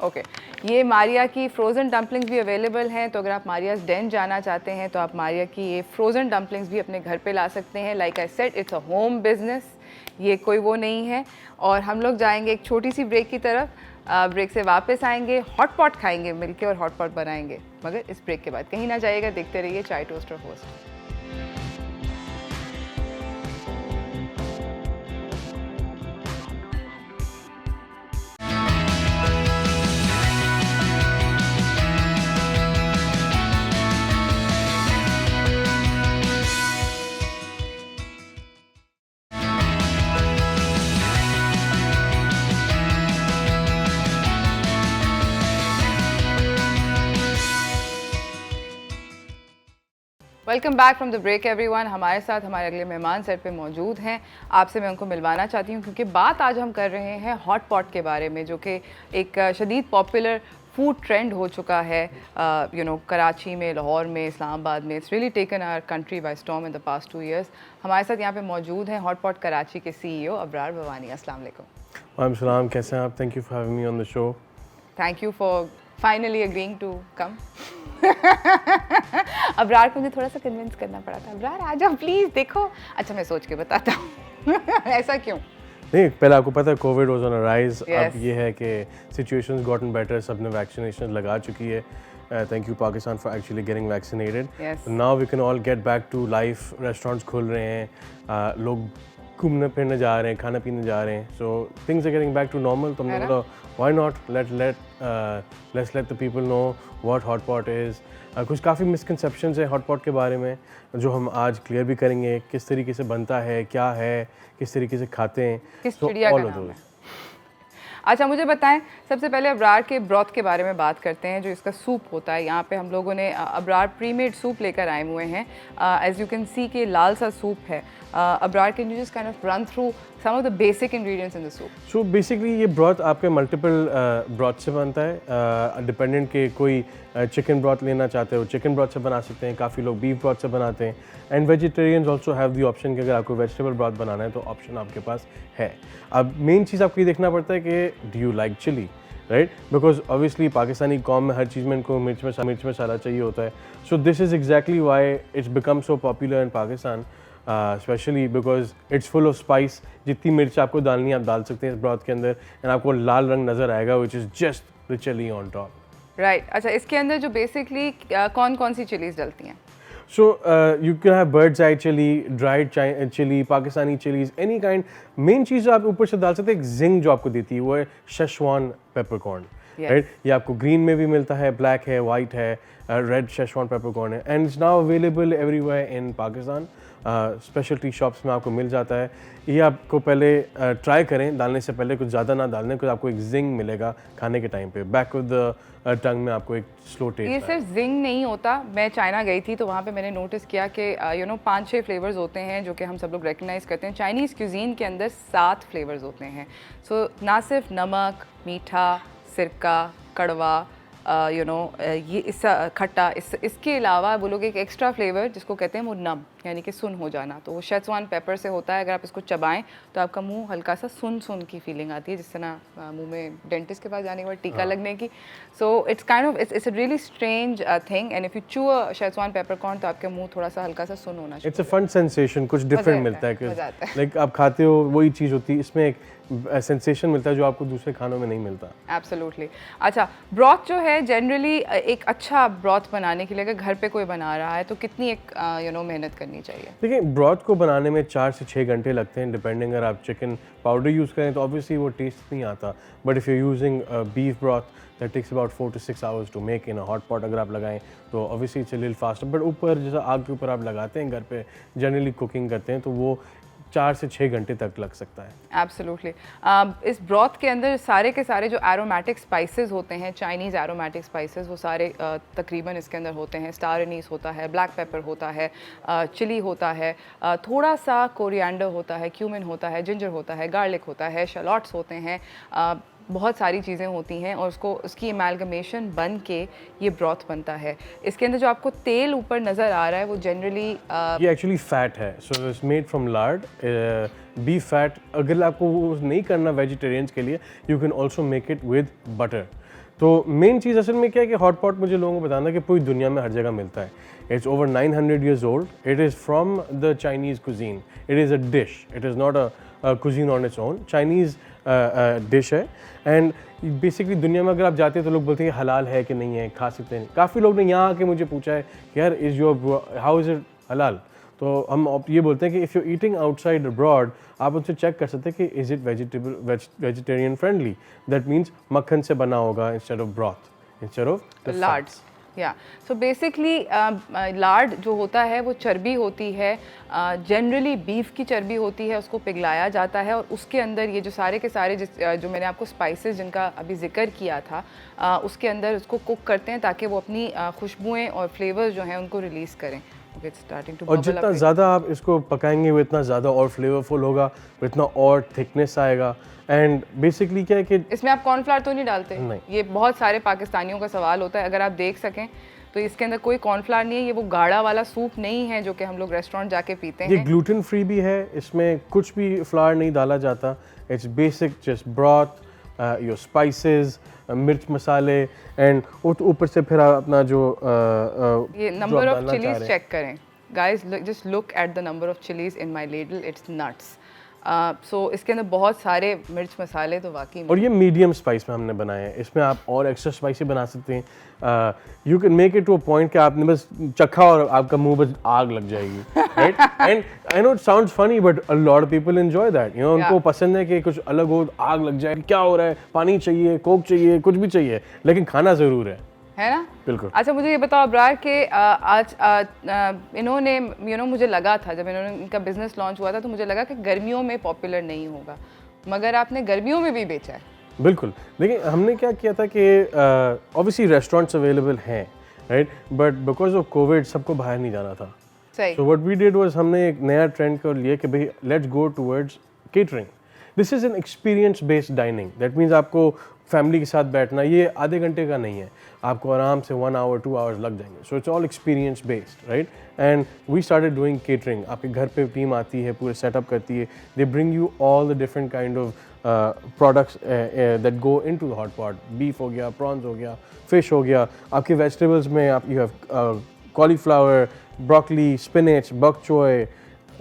Okay, ये मारिया की फ्रोज़न डम्पलिंग्स भी अवेलेबल हैं, तो अगर आप मारियाज़ डेन जाना चाहते हैं तो आप मारिया की ये फ्रोज़न डम्पलिंग्स भी अपने घर पे ला सकते हैं। Like I said, it's a home business, ये कोई वो नहीं है। और हम लोग जाएंगे एक छोटी सी ब्रेक की तरफ, ब्रेक से वापस आएंगे, हॉट पॉट खाएंगे मिलके और हॉट पॉट बनाएंगे, मगर इस ब्रेक के बाद। कहीं ना जाइएगा, देखते रहिए चाय toaster host. Welcome back from the break everyone. हमारे साथ हमारे अगले मेहमान सेट पे मौजूद हैं। आपसे मैं उनको मिलवाना चाहती हूँ, क्योंकि बात आज हम कर रहे हैं हॉट पॉट के बारे में, जो कि एक शदीद पॉपुलर फूड ट्रेंड हो चुका है कराची में, लाहौर में, इस्लामाबाद में। It's really taken our country by storm in the past 2 years। हमारे साथ यहाँ पे मौजूद हैं हॉट पॉट कराची के CEO अबरार भवानी। अस्सलाम वालेकुम। वालेकुम सलाम, कैसे हैं आप? Thank you for having me on the show. Thank you for finally agreeing to come. Abrar को मुझे थोड़ा सा कन्विंस करना पड़ा था, अबरार आ जाओ प्लीज़, देखो। अच्छा, मैं सोच के बताता हूँ। ऐसा क्यों? नहीं, पहले आपको पता है Covid was on a rise. Yes. अब ये है कि सिचुएशंस गॉटन बेटर, सब ने वैक्सीनेशन लगा चुकी है। Thank you Pakistan for actually getting vaccinated. Yes. Now we can all get back to life. Restaurants खुल रहे हैं, लोग घूमने फिरने जा रहे हैं, खाना पीने जा रहे हैं, so things are getting back to normal. तो हमने बोला why not let's let the people know what hot pot is. कुछ काफ़ी मिसकंसेप्शंस है हॉट पॉट के बारे में जो हम आज क्लियर भी करेंगे, किस तरीके से बनता है, क्या है, किस तरीके से खाते हैं, किस चिड़िया का नाम है। अच्छा मुझे बताएं, सबसे पहले अबरार के ब्रॉथ के बारे में बात करते हैं, जो इसका सूप होता है। यहाँ पे हम लोगों ने अबरार प्रीमेड सूप लेकर आए हुए हैं। एज यू कैन सी के लाल सा सूप है। Abrar can you just kind of run through some of the basic ingredients in the soup? So basically ये ब्रॉथ आपके मल्टीपल ब्रॉथ से बनता है। डिपेंडेंट के कोई चिकन ब्रॉथ लेना चाहते हो चिकन ब्रॉथ से बना सकते हैं, काफ़ी लोग बीफ ब्रॉथ से बनाते हैं। And vegetarians also have the option कि अगर आपको वेजिटेबल ब्रॉथ बनाना है तो ऑप्शन आपके पास है। अब मेन चीज़ आपको ये देखना पड़ता है कि do you like chilli, right? Because obviously Pakistani कौम में हर चीज़ में इनको मिर्च मसाला चाहिए होता है। सो this is exactly why it's become so popular in Pakistan, specially because it's full of spice. जितनी मिर्च आपको डालनी है आप डाल सकते हैं इस ब्रॉथ के अंदर, एंड आपको लाल रंग नज़र आएगा which is just the chilli on top. Right. अच्छा, इसके अंदर जो बेसिकली कौन कौन सी चिलीज डलती हैं? So you can have bird's eye chili, dried chili, Pakistani chilies, any kind. Main चीज़ जो आप ऊपर से डाल सकते हैं, एक जिंग जो आपको देती है वो है शेजवान पेपरकॉर्न, राइट? ये आपको ग्रीन में भी मिलता है, ब्लैक है, वाइट है, रेड शेजवान पेपरकॉर्न है, and it's now available everywhere in Pakistan. Speciality shops में आपको मिल जाता है। ये आपको पहले ट्राई करें, डालने से पहले कुछ ज़्यादा ना डालने, कुछ आपको एक जिंग मिलेगा खाने के टाइम पे, बैक ऑफ द टंग में आपको एक स्लो टेस्ट। ये सिर्फ जिंग नहीं होता। मैं चाइना गई थी तो वहाँ पे मैंने नोटिस किया कि 5-6 फ्लेवर्स होते हैं जो कि हम सब लोग रिकग्नाइज करते हैं। चाइनीज़ क्यूजीन के अंदर 7 फ्लेवर्स होते हैं। सो ना सिर्फ नमक, मीठा, सिरका, कड़वा, ये इस खट्टा, इसके अलावा वो लोग एक एक्स्ट्रा फ्लेवर जिसको कहते हैं वो नम, यानी कि सुन हो जाना, तो वो शेजवान पेपर से होता है। अगर आप इसको चबाएं तो आपका मुंह हल्का सा सुन की फीलिंग आती है, जिस तरह मुंह में डेंटिस्ट के पास जाने के बाद टीका लगने की। So it's kind of it's a really strange thing, and if you चू अ शेजवान पेपरकॉर्न तो आपके मुंह थोड़ा सा हल्का सा सुन होना चाहिए। इट्स अ फन सेंसेशन, कुछ डिफरेंट मिलता है, लाइक आप खाते हो वही चीज़ होती है, इसमें एक सेंसेशन मिलता है जो आपको दूसरे खानों में नहीं मिलता। एब्सोल्युटली। अच्छा, ब्रॉथ जो है जनरली एक अच्छा ब्रॉथ बनाने के लिए अगर घर पे कोई बना रहा है तो कितनी एक मेहनत करनी चाहिए? देखिए, ब्रॉथ को बनाने में 4 से 6 घंटे लगते हैं, डिपेंडिंग। अगर आप चिकन पाउडर यूज़ करें तो ऑब्वियसली वो टेस्ट नहीं आता, but if you using beef broth that takes about 4 to 6 hours to make in a hot pot. अगर आप लगाएं तो obviously it's a little faster, but ऊपर जैसा आग के ऊपर आप लगाते हैं घर पे जनरली कुकिंग करते हैं तो वो 4 से 6 घंटे तक लग सकता है। एब्सोल्युटली। इस ब्रॉथ के अंदर सारे के सारे जो एरोमेटिक स्पाइसेस होते हैं, चाइनीज़ एरोमेटिक स्पाइसेस, वो सारे तकरीबन इसके अंदर होते हैं। स्टार एनीस होता है, ब्लैक पेपर होता है, चिली होता है, थोड़ा सा कोरिएंडर होता है, क्यूमिन होता है, जिंजर होता है, गार्लिक होता है, शैलोट्स होते हैं, बहुत सारी चीज़ें होती हैं और उसकी एमालगमेशन बन के ये ब्रॉथ बनता है। इसके अंदर जो आपको तेल ऊपर नज़र आ रहा है वो जनरली ये एक्चुअली फ़ैट है, so it's made from Lord, beef fat. अगर आपको वो नहीं करना वेजिटेरियंस के लिए, you can also make it with butter. तो मेन चीज़ असल में क्या है कि हॉट पॉट मुझे लोगों को बताना कि पूरी दुनिया में हर जगह मिलता है। It's over 900 years old. It is from the Chinese cuisine. It is a dish, it is not a cuisine on its own. Chinese dish है, एंड बेसिकली दुनिया में अगर आप जाते हैं तो लोग बोलते हैं हलाल है कि नहीं है, खा सकते हैं। काफ़ी लोग ने यहाँ आके मुझे पूछा है कि यार हाउ इज़ इट हलाल? तो हम ये बोलते हैं कि if you eating outside abroad, आप उनसे चेक कर सकते हैं कि is it vegetarian friendly. That means मक्खन से बना होगा instead of broth, instead of Lord. या सो बेसिकली लार्ड जो होता है वो चर्बी होती है, जनरली बीफ की चर्बी होती है, उसको पिघलाया जाता है और उसके अंदर ये जो सारे के सारे जो मैंने आपको स्पाइसेस जिनका अभी जिक्र किया था उसके अंदर उसको कुक करते हैं ताकि वो अपनी खुशबुएं और फ्लेवर्स जो हैं उनको रिलीज़ करें। और जितना ज़्यादा आप इसको पकाएंगे वो इतना ज़्यादा और फ्लेवरफुल होगा, वो इतना और थिकनेस आएगा। एंड बेसिकली क्या है कि इसमें आप कॉर्नफ्लावर तो नहीं डालते? नहीं। ये बहुत सारे पाकिस्तानियों का सवाल होता है। अगर आप देख सकें तो इसके अंदर कोई कॉर्नफ्लावर नहीं है, ये वो गाढ़ा वाला सूप नहीं है जो कि हम लोग रेस्टोरेंट जाके पीते हैं। ये ग्लूटेन फ्री भी है, इसमें कुछ भी फ्लावर नहीं डाला जाता। It's basic just broth, your spices, मिर्च मसाले, एंड ऊपर से फिर अपना जो ये नंबर ऑफ चिलीज चेक करें guys, just look at the number of chilies in my ladle, it's nuts. So इसके अंदर बहुत सारे मिर्च मसाले तो वाकई में और ये मीडियम स्पाइस में हमने बनाए हैं, इसमें आप और एक्स्ट्रा स्पाइसी बना सकते हैं। You can make it to a point कि आपने बस चखा और आपका मुंह बस आग लग जाएगी, right? And I know it sounds funny but a lot of people enjoy that, you know, उनको पसंद है कि कुछ अलग हो, आग लग जाए, क्या हो रहा है, पानी चाहिए, कोक चाहिए, कुछ भी चाहिए, लेकिन खाना ज़रूर है ना? बिल्कुल। अच्छा, मुझे ये बताओ अब्रार कि आज इन्होंने मुझे लगा था जब इनका बिजनेस लॉन्च हुआ था तो मुझे लगा कि गर्मियों में पॉपुलर नहीं होगा, मगर आपने गर्मियों में भी बेचा है। बिल्कुल, देखिए हमने क्या किया था कि ऑब्वियसली रेस्टोरेंट्स अवेलेबल हैं, right, but because of Covid सबको बाहर नहीं जाना था। सही। So what we did was हमने एक नया ट्रेंड कर लिया कि भाई let's go towards catering. This is an experience based dining, that means आपको फैमिली के साथ बैठना ये आधे घंटे का नहीं है, आपको आराम से 1 आवर 2 आवर्स लग जाएंगे। So it's all experience based, right? And we started doing catering. आपके घर पे टीम आती है, पूरे सेटअप करती है, they bring you all the different kind of products that go into the hot pot. Beef हो गया, प्रॉन्स हो गया, फिश हो गया, आपके वेजिटेबल्स में आप you have cauliflower, broccoli, spinach, bok choy,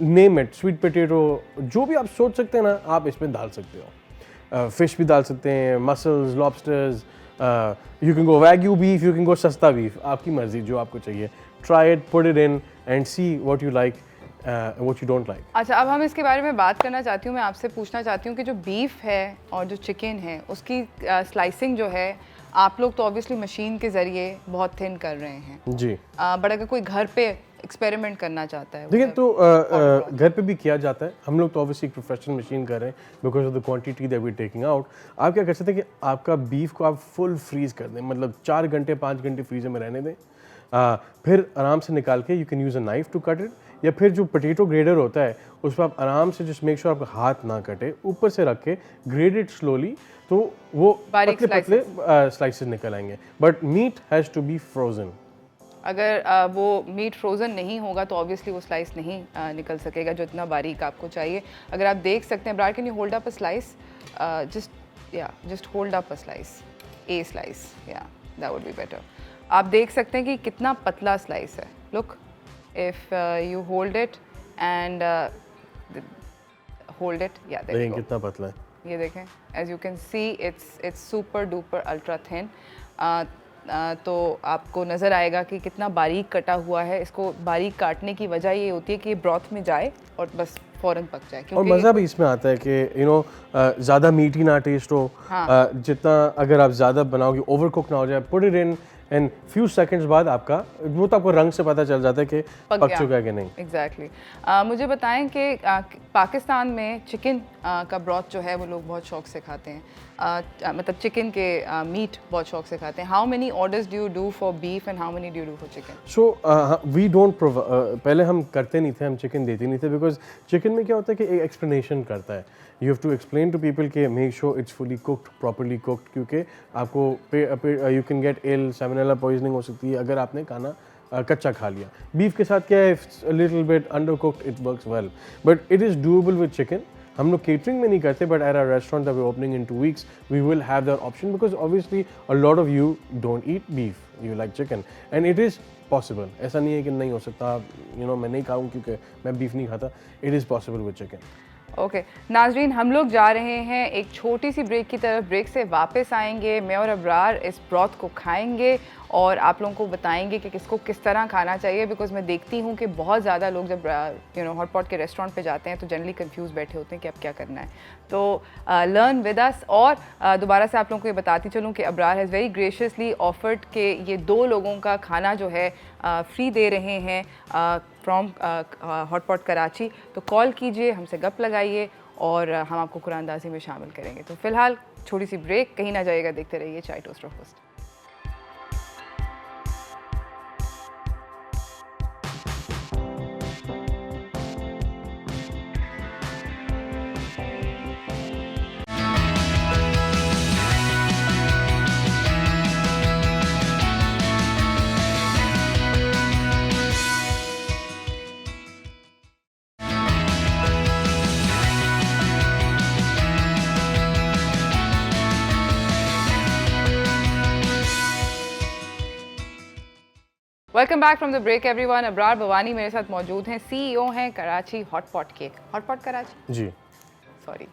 name it, sweet potato, जो भी आप सोच सकते हैं ना आप इसमें डाल सकते हो। फिश भी डाल सकते हैं, muscles, lobsters, you can go wagyu beef, you can गो सस्ता बीफ, आपकी मर्जी जो आपको चाहिए। Try it, put it in and see what you like, what you don't like. अच्छा, अब हम इसके बारे में बात करना चाहती हूँ। मैं आपसे पूछना चाहती हूँ कि जो बीफ है और जो चिकन है उसकी स्लाइसिंग जो है, आप लोग तो ऑब्वियसली मशीन के ज़रिए बहुत थिन कर रहे हैं जी, बट अगर कोई घर पे एक्सपेरिमेंट करना चाहता है, देखिए तो घर पे भी किया जाता है। हम लोग तो ऑब्वियसली प्रोफेशनल मशीन कर रहे हैं because of the quantity that we taking out. आप क्या कर सकते हैं कि आपका बीफ को आप फुल फ्रीज कर दें, मतलब 4 घंटे 5 घंटे फ्रीजर में रहने दें, फिर आराम से निकाल के you can use a knife to cut it, या फिर जो पोटैटो ग्रेडर होता है उस पर आप आराम से जस्ट मेक श्योर आपका हाथ ना कटे, ऊपर से रख के ग्रेड इट स्लोली, तो वो बारीक पतले पतले स्लाइसेस निकल आएंगे। But meat has to be frozen. अगर वो मीट फ्रोज़न नहीं होगा तो ऑब्वियसली वो स्लाइस नहीं निकल सकेगा जो इतना बारीक आपको चाहिए। अगर आप देख सकते हैं, Abrar, can you hold up a slice, just hold up a slice, a slice, या दैट वुड बी बेटर। आप देख सकते हैं कि कितना पतला स्लाइस है। Look, if you hold it and hold it, या देखिए कितना पतला है, ये देखें, as you can see it's super duper ultra thin. तो आपको नज़र आएगा कि कितना बारीक कटा हुआ है। इसको बारीक काटने की वजह ये होती है कि ये ब्रॉथ में जाए और बस फ़ौरन पक जाए। और मज़ा भी इसमें आता है कि यू नो ज़्यादा मीठी ना टेस्ट हो, जितना अगर आप ज़्यादा बनाओगे ओवर कुक ना हो जाए, put it in and few seconds बाद आपका वो तो आपको रंग से पता चल जाता है कि पक चुका है कि नहीं। एग्जैक्टली। मुझे बताएं कि पाकिस्तान में चिकन का ब्रॉथ जो है वो लोग बहुत शौक से खाते हैं, मतलब चिकन के मीट बहुत शौक से खाते हैं। How many orders do you do for beef and how many do you do for chicken? So we don't पहले हम करते नहीं थे, हम चिकन देते नहीं थे, बिकॉज चिकन में क्या होता है कि एक एक्सप्लेनेशन करता है, you have to explain to people के make sure it's fully cooked, properly cooked, क्योंकि आपको you can get ill, salmonella poisoning हो सकती है अगर आपने खाना कच्चा खा लिया। बीफ के साथ क्या है, little bit under cooked, it works well, but it is doable with chicken. हम लोग केटरिंग में नहीं करते, but at our restaurant that we are opening in 2 weeks we will have that option, because obviously a lot of you don't eat beef, you like chicken, and it is possible. ऐसा नहीं है कि नहीं हो सकता, you know मैं नहीं खाऊँ क्योंकि मैं बीफ नहीं खाता, it is possible with chicken. Okay नाजरीन, हम लोग जा रहे हैं एक छोटी सी ब्रेक की तरफ। ब्रेक से वापस आएंगे, मैं और अब्रार इस ब्रॉथ को खाएंगे और आप लोगों को बताएंगे कि किसको किस तरह खाना चाहिए, बिकॉज मैं देखती हूँ कि बहुत ज़्यादा लोग जब हॉट पॉट के रेस्टोरेंट पे जाते हैं तो जनरली कंफ्यूज बैठे होते हैं कि अब क्या करना है। तो लर्न विद अस। और दोबारा से आप लोगों को ये बताती चलूँ कि Abrar has very graciously offered कि ये 2 लोगों का खाना जो है फ्री दे रहे हैं फ्रॉम हॉट पॉट कराची। तो कॉल कीजिए, हमसे गप लगाइए और हम आपको कुरानदाजी में शामिल करेंगे। तो फिलहाल छोटी सी ब्रेक, कहीं ना जाइएगा, देखते रहिए चाय toaster host. Welcome back from the break everyone. Abrar Bhavani मेरे साथ मौजूद हैं, CEO हैं कराची हॉट पॉट के। Hot pot Karachi ji, sorry,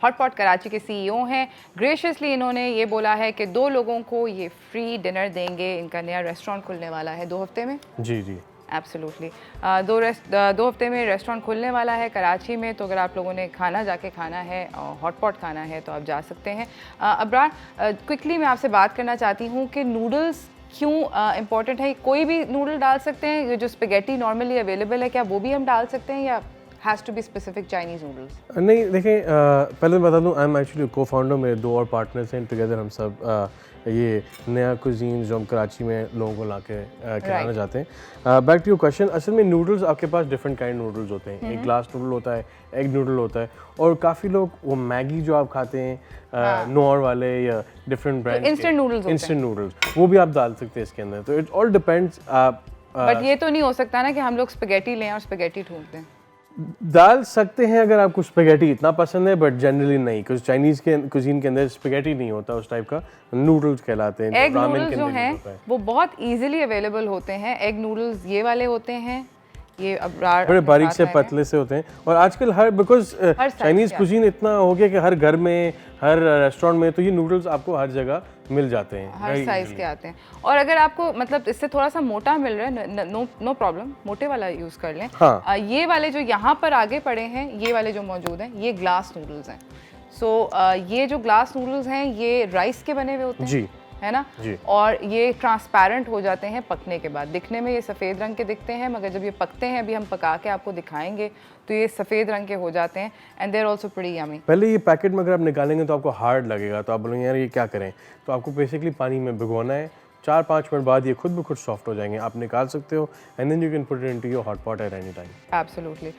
hot pot Karachi के सीईओ हैं। ग्रेशियसली इन्होंने ये बोला है कि 2 लोगों को ये फ्री डिनर देंगे। इनका नया रेस्टोरेंट खुलने वाला है 2 हफ्ते में। जी जी, एब्सोल्युटली। 2 हफ्ते में रेस्टोरेंट खुलने वाला है कराची में, तो अगर आप लोगों ने खाना जाके खाना है और हॉटपॉट खाना है तो आप जा सकते हैं। अब्रार, क्विकली मैं आपसे बात करना चाहती हूँ कि नूडल्स क्यों इम्पॉर्टेंट है? कोई भी नूडल डाल सकते हैं? ये जो स्पेगेटी नॉर्मली अवेलेबल है, क्या वो भी हम डाल सकते हैं या has to be specific Chinese noodles? नहीं देखें, पहले मैं बता दूं, I am actually co founder, मेरे 2 और पार्टनर्स हैं, टुगेदर हम सब ये नया कुजीन जो हम कराची में लोगों को ला के खिलाना चाहते हैं। बैक टू योर क्वेश्चन, असल में नूडल्स आपके पास डिफरेंट काइंड नूडल्स होते हैं। एक ग्लास नूडल होता है, एग नूडल होता है, और काफ़ी लोग वो मैगी जो आप खाते हैं नॉर वाले या डिफरेंट ब्रांड instant noodles होते हैं। इंस्टेंट नूडल्स वो भी आप डाल सकते हैं इसके अंदर। तो इट ऑल डिपेंड्स। आप बट ये तो नहीं हो सकता ना कि हम लोग स्पेगेटी लें और स्पेगेटी ढूंढ दें। डाल सकते हैं अगर आपको स्पेगेटी इतना पसंद है, बट जनरली नहीं, कुछ चाइनीज़ के कुजीन के अंदर स्पेगेटी नहीं होता, उस टाइप का नूडल्स कहलाते हैं। एग रामेन नूडल्स के जो अंदर हैं होता है। वो बहुत इजीली अवेलेबल होते हैं। एग नूडल्स ये वाले होते हैं, ये अब्रार बड़े अपने बारीक साथ से लाए हैं। पतले से होते हैं। और आजकल हर बिकॉज size चाइनीज़ के कुजीन इतना हो गया कि हर घर में, हर रेस्टोरेंट में तो ये नूडल्स आपको हर जगह मिल जाते हैं, हर very साइज easily। के आते हैं। और अगर आपको मतलब इससे थोड़ा सा मोटा मिल रहा है, नो प्रॉब्लम, मोटे वाला यूज़ कर लें। हाँ। ये वाले जो यहाँ पर आगे पड़े हैं, ये वाले जो मौजूद हैं, ये ग्लास नूडल्स हैं। सो ये जो ग्लास नूडल्स हैं ये राइस के बने हुए होते हैं, जी है ना? जी। और ये ट्रांसपेरेंट हो जाते हैं पकने के बाद। दिखने में ये सफ़ेद रंग के दिखते हैं, मगर जब ये पकते हैं, अभी हम पका के आपको दिखाएंगे, तो ये सफ़ेद रंग के हो जाते हैं। And there also pretty yummy. पहले ये पैकेट में अगर आप निकालेंगे तो आपको हार्ड लगेगा, तो आप बोलेंगे यार ये क्या करें, तो आपको बेसिकली पानी में भिगोना है। 4-5 मिनट बाद ये खुद ब खुद सॉफ्ट हो जाएंगे, आप निकाल सकते हो, and then you can put it into your hot pot at any time. Absolutely.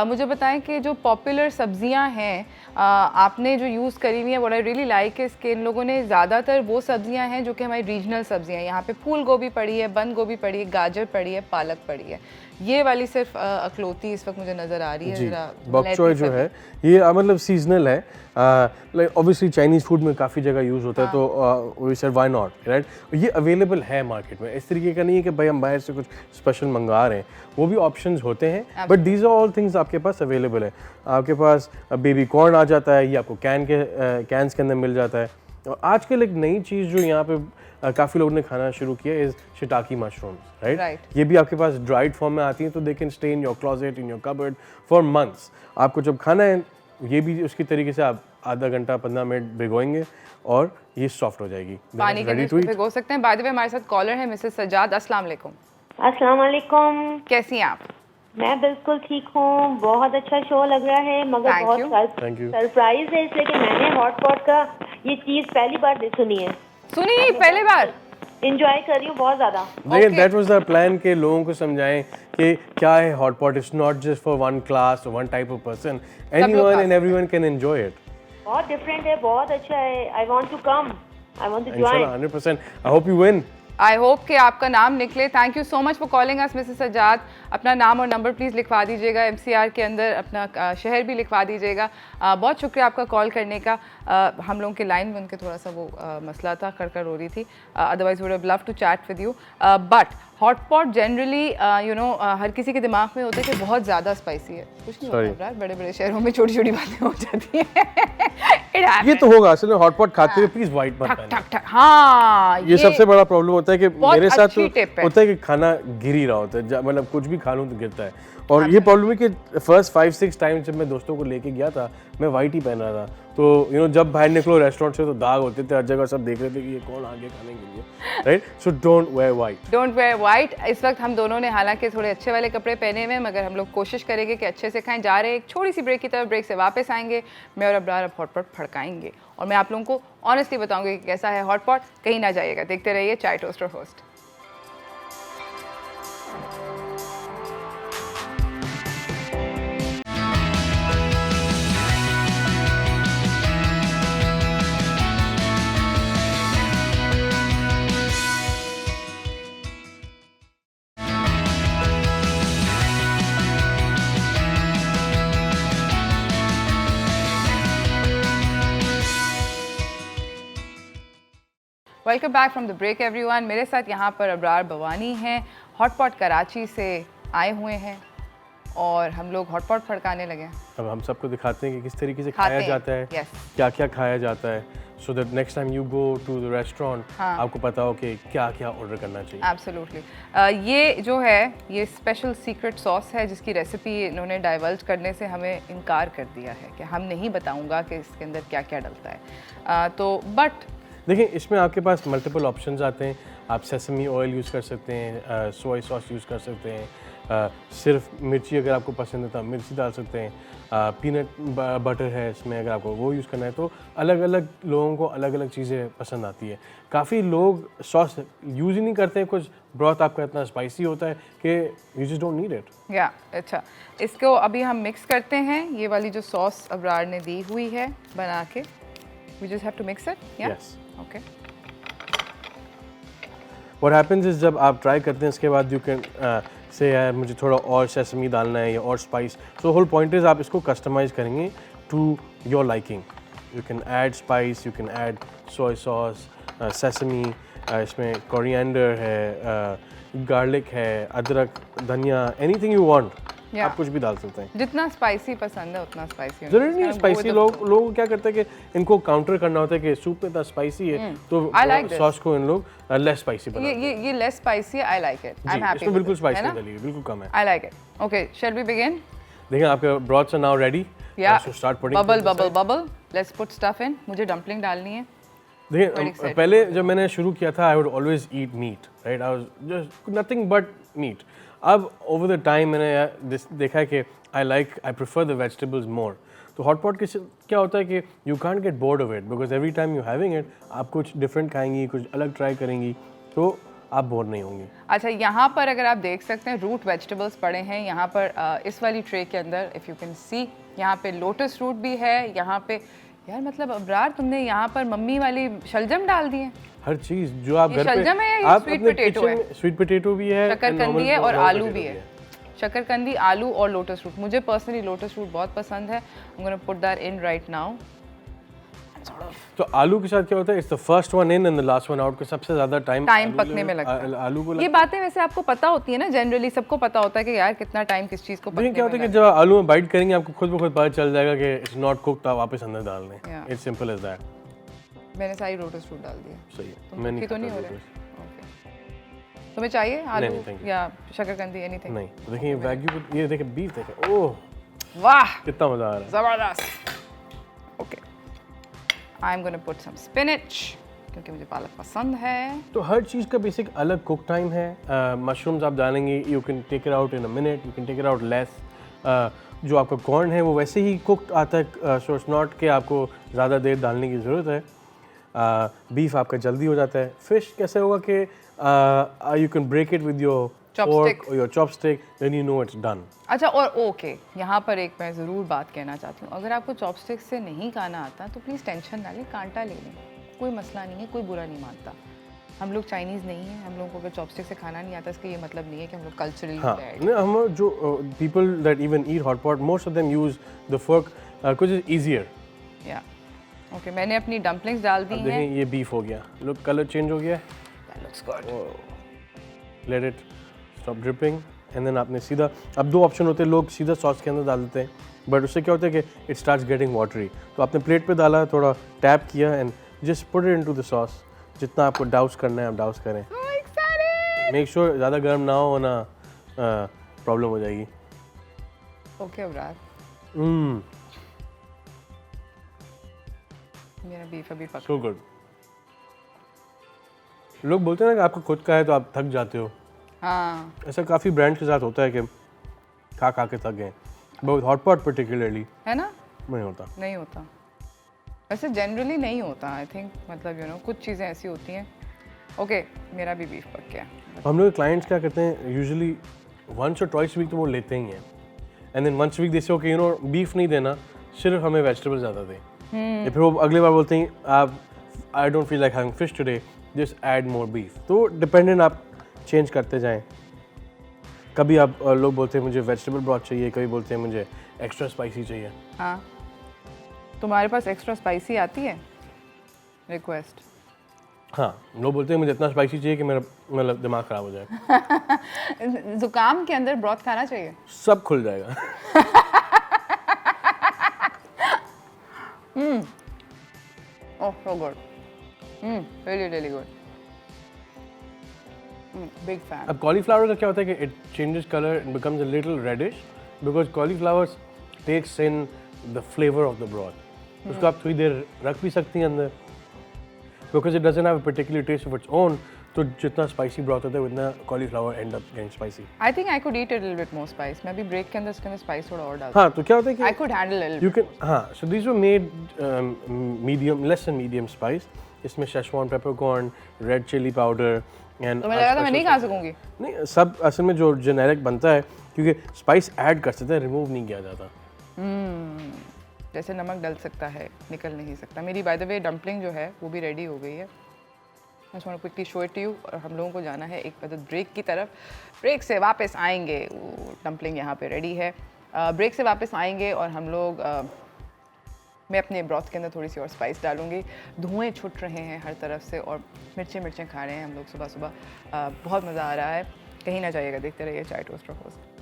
मुझे बताएं कि जो पॉपुलर सब्जियां हैं आपने जो यूज़ करी हुई हैं, व्हाट आई रियली लाइक इस कि इन लोगों ने ज़्यादातर वो सब्जियां हैं जो कि हमारी रीजनल सब्जियां हैं। यहाँ पे फूल गोभी पड़ी है, बंद गोभी पड़ी है, गाजर पड़ी है, पालक पड़ी है। ये वाली सिर्फ अखलोती इस वक्त मुझे नज़र आ रही है। जी, ज़रा बॉक चॉय जो है ये मतलब सीजनल है। लाइक ऑब्वियसली चाइनीज़ फूड में काफ़ी जगह यूज़ होता है, तो we said why not, right. ये अवेलेबल है मार्केट में, इस तरीके का नहीं है कि भाई हम बाहर से कुछ स्पेशल मंगा रहे हैं, वो भी ऑप्शंस होते हैं। But these are all things आपके पास अवेलेबल है। आपके पास बेबी कॉर्न आ जाता है, ये आपको कैंस के अंदर मिल जाता है। और आजकल एक नई चीज़ जो यहाँ पे काफ़ी लोगों ने खाना शुरू किया इज़ शिटाकी मशरूम्स, राइट। ये भी आपके पास ड्राइड फॉर्म में आती हैं, तो they can stay in your closet, in your cupboard for months. आपको जब खाना है, ये भी उसकी तरीके से आप आधा घंटा 15 मिनट भिगोएंगे और ये सॉफ्ट हो जाएगी। पानी के अंदर भिगो सकते हैं। बाय द वे हमारे साथ कॉलर है मिसेस सजाद। अस्सलाम वालेकुम। अस्सलाम वालेकुम। कैसी हैं आप? मैं बिल्कुल ठीक हूँ, बहुत अच्छा शो लग रहा है, मगर Thank you. Thank you. Surprise है इसलिए कि मैंने हॉट पॉट का ये चीज़ पहली बार सुनी है। सुनी पहले बार? इंजॉय कर रही हूँ बहुत ज़्यादा। लेकिन दैट वाज द प्लान कि लोगों को समझाएं कि क्या है hot pot. It's not just for one class और one type of person, anyone and everyone can enjoy it. बहुत डिफरेंट है, बहुत अच्छा है। I want to come, I want to इंशाल्लाह join. 100%। I hope you win. I hope कि आपका नाम निकले। Thank you so much for calling us Mrs Sajad. अपना नाम और नंबर प्लीज़ लिखवा दीजिएगा, MCR के अंदर अपना शहर भी लिखवा दीजिएगा। बहुत शुक्रिया आपका कॉल करने का। हम लोगों के लाइन में उनके थोड़ा सा वो मसला था, कड़कड़ हो रही थी, otherwise would have love to chat with you. But hot pot generally you know हर किसी के दिमाग में होता है कि बहुत ज़्यादा स्पाइसी है। कुछ नहीं होता यार, बड़े बड़े शहरों में छोटी छोटी बातें हो जाती हैं। ये तो होगा असल में। हॉट पॉट खाते हुए प्लीज वाइट मत पहनना। ठक ठक, हाँ ये सबसे बड़ा प्रॉब्लम होता है कि मेरे साथ अच्छी तो tip है। होता है कि खाना गिर ही रहा होता है, मतलब कुछ भी खा लूँ तो गिरता है। और ये प्रॉब्लम है कि फर्स्ट 5-6 टाइम जब मैं दोस्तों को लेके गया था, मैं वाइट ही पहन रहा था, तो यू नो जब बाहर निकलो रेस्टोरेंट से तो दाग होते थे हर जगह, सब देख रहे थे कि ये कौन आ गया खाने के लिए, right. So don't wear white. Don't wear white. इस वक्त हम दोनों ने हालांकि थोड़े अच्छे वाले कपड़े पहने हुए हैं, मगर हम लोग कोशिश करेंगे कि अच्छे से खाएं। जा रहे हैं एक छोटी सी ब्रेक की तरफ, ब्रेक से वापस आएंगे, मैं और अब्रार अब हॉट पॉट फड़काएंगे और मैं आप लोगों को ऑनेस्टली बताऊंगी कि कैसा है हॉट पॉट। कहीं ना जाइएगा, देखते रहिए चाय toaster host. Welcome back from the break everyone. मेरे साथ यहाँ पर अब्रार बवानी हैं, हॉट पॉट कराची से आए हुए हैं और हम लोग हॉट पॉट फड़काने लगे। अब हम सबको दिखाते हैं कि किस तरीके से खाते खाया हैं, जाता है, yes. क्या क्या खाया जाता है, so that next time you go to the restaurant आपको पता हो कि क्या क्या ऑर्डर करना चाहिए। एब्सोल्युटली। ये जो है ये स्पेशल सीक्रेट सॉस है जिसकी रेसिपी इन्होंने डाइवर्ज करने से हमें इनकार कर दिया है कि हम नहीं बताऊंगा कि इसके अंदर क्या क्या डलता है। तो बट देखिए इसमें आपके पास मल्टीपल ऑप्शंस आते हैं। आप सेसमी ऑयल यूज़ कर सकते हैं, सोया सॉस यूज़ कर सकते हैं, सिर्फ मिर्ची अगर आपको पसंद है तो आप मिर्ची डाल सकते हैं, पीनट बटर है इसमें अगर आपको वो यूज़ करना है। तो अलग अलग लोगों को अलग अलग चीज़ें पसंद आती है। काफ़ी लोग सॉस यूज़ ही नहीं करते हैं, कुछ ब्रॉथ आपका इतना स्पाइसी होता है कि you just don't need it. या अच्छा, इसको अभी हम मिक्स करते हैं। ये वाली जो सॉस अबरार ने दी हुई है बना के, we just have to mix it. Yes, okay. What happens is जब आप ट्राई करते हैं इसके बाद यू कैन से यार मुझे थोड़ा और सेसमी डालना है या और spice. So whole point is आप इसको कस्टमाइज करेंगे to your liking. You can add spice, you can add soya sauce, sesame, इसमें कोरिएंडर है, गार्लिक है, अदरक, धनिया, एनीथिंग यू वांट, आप कुछ भी डाल सकते हैं। जितना स्पाइसी पसंद है उतना स्पाइसी। जरूरी नहीं है स्पाइसी। लोग क्या करते हैं कि इनको काउंटर करना होता है कि सूप में इतना स्पाइसी है तो सॉस को इन लोग लेस स्पाइसी बनाते हैं। ये लेस स्पाइसी है, I like it, I am happy. इसमें बिल्कुल स्पाइसी नहीं डली, बिल्कुल कम है। I like it. Okay, shall we begin? देखिए आपके ब्रॉथ्स आर नाउ रेडी। या start putting bubble bubble bubble, let's put stuff in. मुझे डम्पलिंग डालनी है। देखिए पहले जब मैंने शुरू किया था I would always eat meat, right, I was just nothing but meat. अब ओवर द टाइम मैंने देखा है कि I prefer the vegetables more. तो हॉट पॉट के क्या होता है कि you can't get bored of it because every time you having it आप कुछ डिफरेंट खाएंगी, कुछ अलग ट्राई करेंगी, तो आप बोर नहीं होंगी। अच्छा, यहाँ पर अगर आप देख सकते हैं रूट वेजिटेबल्स पड़े हैं यहाँ पर इस वाली ट्रे के अंदर। इफ़ यू कैन सी यहाँ पे लोटस रूट भी है, यहाँ पे यार मतलब अबरार तुमने यहाँ पर मम्मी वाली शलजम डाल दी है। हर चीज जो आप घर पे शलजम है या आप स्वीट अपने पोटैटो है? स्वीट पोटैटो भी है, शकरकंदी है और आलू भी है। शकरकंदी, आलू और लोटस रूट। मुझे पर्सनली लोटस रूट बहुत पसंद है। आई am gonna put that in right now. तो आलू के साथ क्या होता है, it's the first one in and the last one out, के सबसे ज्यादा टाइम पकने में लगता है आलू को। ये बातें वैसे आपको पता होती है ना, जनरली सबको पता होता है कि यार कितना टाइम किस चीज को पकने में। क्या होता है कि जब आलू में बाइट करेंगे आपको खुद ब खुद पता चल जाएगा कि इट्स नॉट कुक्ड, आप वापस अंदर डाल दें। It's simple as that. मैंने सारी लोटस रूट डाल दिया। सही है, तो मैं तो नहीं हो रहा। ओके, तुम्हें चाहिए आलू या शकरकंदी, एनीथिंग? नहीं, देखिए वैग्यू, ये देखिए बीफ, देखिए ओह वाह कितना मजा आ रहा है, जबरदस्त। Okay, I am gonna put some spinach क्योंकि मुझे पालक पसंद है। तो हर चीज़ का बेसिक अलग कुक टाइम है। मशरूम्स आप डालेंगे, you can take it out in a minute, you can take it out less. जो आपका कॉर्न है वो वैसे ही कुकड आता है, सो इट्स नॉट कि आपको ज़्यादा देर डालने की ज़रूरत है। बीफ आपका जल्दी हो जाता है। फिश कैसे होगा कि you can break it with your fork or your chopstick, then you know it's done. अच्छा, और ओके यहाँ पर एक मैं ज़रूर बात कहना चाहती हूँ, अगर आपको चॉपस्टिक से नहीं खाना आता तो प्लीज़ टेंशन ना लें, कांटा ले लें, कोई मसला नहीं है, कोई बुरा नहीं मानता। हम लोग चाइनीज़ नहीं हैं, हम लोगों को अगर चॉपस्टिक से खाना नहीं आता इसका ये मतलब नहीं है कि हम लोग कल्चरली हम जो people that even eat hot pot, most of them use the fork because it's easier. या ओके, मैंने अपनी डम्पलिंग्स डाल दी हैं। देखें ये बीफ हो गया, लुक कलर चेंज हो गया। That looks good. Let it stop dripping and then आपने सीधा, अब दो ऑप्शन होते हैं, लोग सीधा सॉस के अंदर डाल देते हैं, बट उससे क्या होता है कि इट स्टार्ट्स गेटिंग वाटरी। तो आपने प्लेट पे डाला, थोड़ा टैप किया and just put it into the sauce. जितना आपको डाउस करना है आप डाउस करें। मेक श्योर ज़्यादा गर्म ना हो, ना प्रॉब्लम हो जाएगी। ओके अबरार, मेरा बीफ अभी पका। So good. लोग बोलते हैं ना कि आपका खुद का है तो आप थक जाते हो। हाँ, ऐसा काफ़ी ब्रांड के साथ होता है कि खा खा के थक गए, बहुत हॉट पॉट पर्टिकुलरली है ना, नहीं होता। नहीं होता वैसे, जनरली नहीं होता आई थिंक, मतलब यू नो कुछ चीज़ें ऐसी होती हैं। ओके, मेरा भी बीफ पक गया। हम लोग क्लाइंट्स क्या करते हैं, यूजुअली वंस और ट्वाइस वीक तो वो लेते ही हैं, एंड देन वंस वीक दे से ओके यू नो बीफ नहीं देना, सिर्फ हमें वेजिटेबल ज़्यादा दें। या फिर वो अगले बार बोलते हैं आप I don't feel like having fish today, just add more beef. तो डिपेंडेंट आप चेंज करते जाएं। कभी आप लोग बोलते हैं मुझे वेजिटेबल ब्रॉथ चाहिए, कभी बोलते हैं मुझे एक्स्ट्रा स्पाइसी चाहिए। हाँ, तुम्हारे पास एक्स्ट्रा स्पाइसी आती है रिक्वेस्ट? हाँ, लोग बोलते हैं मुझे इतना स्पाइसी चाहिए कि मेरा मतलब दिमाग ख़राब हो जाए। जुकाम के अंदर ब्रॉथ खाना चाहिए। सब खुल जाएगा। Oh, so good. Really, really good. Big fan. अब कॉलीफ्लावर का क्या होता है कि it changes colour and becomes a little reddish because cauliflower takes in the flavour of the broth. उसको आप थोड़ी देर रख भी सकती हैं अंदर because it doesn't have a particular taste of its own. तो जितना स्पाइसी ब्रॉथ होता है उतना cauliflower end up getting spicy. I think I could eat a little bit more spice. मैं भी ब्रेक के अंदर इसके अंदर स्पाइस थोड़ा और डालती हाँ, तो क्या होता है कि I could handle a little you bit. can हाँ, so these were made medium, less than medium spice. इसमें Szechuan peppercorn, red chili powder and तो मुझे लगा था मैं नहीं खा सकूंगी। नहीं, सब असल में जो जेनेरिक बनता है क्योंकि स्पाइस ऐड कर सकते हैं, रिमूव नहीं किया जाता। जैसे नमक डल सकता है, निकल नहीं सकता। मेरी बाय द वे डम्पलिंग जो है वो भी रेडी हो गई है। I just want to quickly show it to you और हम लोगों को जाना है एक ब्रेक की तरफ। ब्रेक से वापस आएंगे, वो डम्पलिंग यहाँ पे रेडी है। ब्रेक से वापस आएंगे और हम लोग मैं अपने ब्रॉथ के अंदर थोड़ी सी और स्पाइस डालूंगी। धुएं छुट रहे हैं हर तरफ से और मिर्चें खा रहे हैं हम लोग सुबह सुबह। बहुत मज़ा आ रहा है, कहीं ना जाइएगा, देखते रहिए चाय toaster host.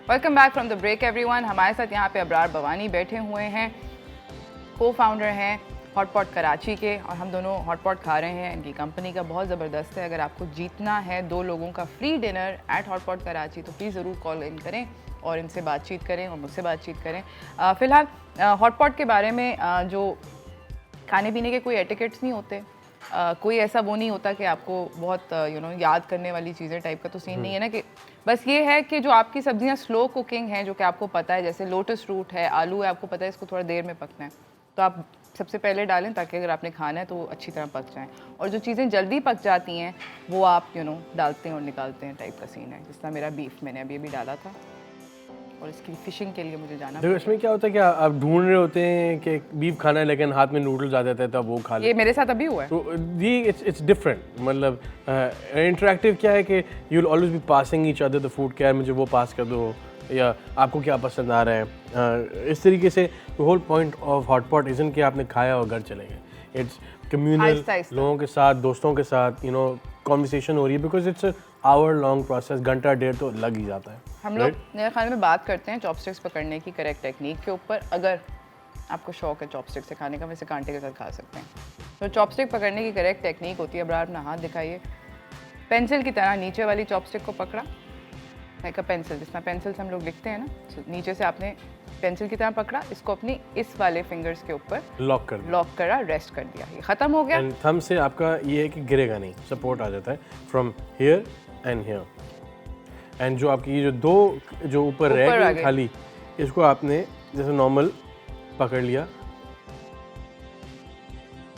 Welcome back from the break everyone. हमारे साथ यहाँ पे अबरार बवानी बैठे हुए हैं, को फाउंडर हैं हॉट पॉट कराची के, और हम दोनों हॉट पॉट खा रहे हैं। इनकी कंपनी का बहुत ज़बरदस्त है। अगर आपको जीतना है 2 लोगों का free dinner eight hot pot Karachi तो प्लीज़ ज़रूर कॉल इन करें और इनसे बातचीत करें और मुझसे बातचीत करें। फ़िलहाल हॉट पॉट के बारे में जो खाने पीने के कोई एटिकेट्स नहीं होते, कोई ऐसा वो नहीं होता कि आपको बहुत याद करने वाली चीज़ें टाइप का तो सीन नहीं है ना, कि बस ये है कि जो आपकी सब्जियां स्लो कुकिंग हैं, जो कि आपको पता है, जैसे लोटस रूट है, आलू है, आपको पता है इसको थोड़ा देर में पकना है, तो आप सबसे पहले डालें ताकि अगर आपने खाना है तो वो अच्छी तरह पक जाएं। और जो चीज़ें जल्दी पक जाती हैं वो आप डालते हैं और निकालते हैं टाइप का सीन है। जिस तरह मेरा बीफ मैंने अभी डाला था और इसकी फिशिंग के लिए मुझे जाना। देखो इसमें क्या होता है कि आप ढूंढ रहे होते हैं कि बीफ खाना है लेकिन हाथ में नूडल्स आ जाते हैं तो आप वो खा लेते हैं। ये मेरे साथ अभी हुआ है। तो ये इट्स डिफरेंट, मतलब इंटरेक्टिव क्या है कि you will always be passing each other the food, क्या मुझे वो पास कर दो या आपको क्या पसंद आ रहा है। इस तरीके से the whole point of hot pot isn't कि आपने खाया और घर चले गए। इट्स कम्युनल, लोगों के साथ, दोस्तों के साथ कॉन्वर्सेशन हो रही है because it's hour long process, घंटा डेढ़ तो लग ही जाता है। हम लोग नए खाने में बात करते हैं चॉपस्टिक्स पकड़ने की करेक्ट टेक्निक के ऊपर। अगर आपको शौक है चॉपस्टिक से खाने का, वैसे कांटे के साथ खा सकते हैं। तो चॉपस्टिक पकड़ने की करेक्ट टेक्निक होती है, अब अपना हाथ दिखाइए, पेंसिल की तरह नीचे वाली चॉपस्टिक को पकड़ा, लाइक अ पेंसिल, जिसमें पेंसिल से हम लोग लिखते हैं ना, तो नीचे से आपने पेंसिल की तरह पकड़ा, इसको अपनी इस वाले फिंगर्स के ऊपर लॉक करा, रेस्ट कर दिया, ये खत्म हो गया। थंब से आपका ये है कि गिरेगा नहीं, सपोर्ट आ जाता है from here and here. And जो आपकी ये जो दो जो ऊपर रह गई खाली, इसको आपने जैसे नॉर्मल पकड़ लिया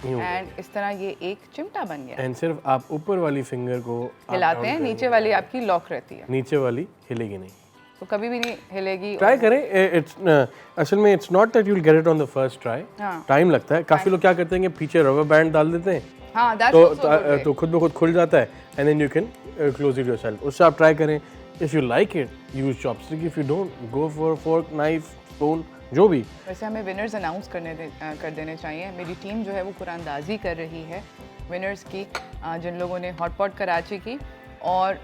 एंड इस तरह ये एक चिमटा बन गया। एंड सिर्फ आप ऊपर वाली फिंगर को हिलाते हैं, नीचे वाली आपकी लॉक रहती है, नीचे वाली हिलेगी नहीं, तो कभी भी नहीं हिलेगी। ट्राई करें। इट्स असल में it's not that you will get it on the first try, time लगता है। काफ़ी लोग क्या करते हैं कि पीछे रबर बैंड डाल देते हैं, हाँ, तो खुद ब खुद खुल जाता है and then you can close it yourself. उससे आप ट्राई करें। If you like it use chopstick, if you don't go for fork, knife, spoon, जो भी। वैसे हमें विनर्स अनाउंस कर देने चाहिए। मेरी टीम जो है वो कुरानदाजी कर रही है विनर्स की, जिन लोगों ने हॉट पॉट कराची की और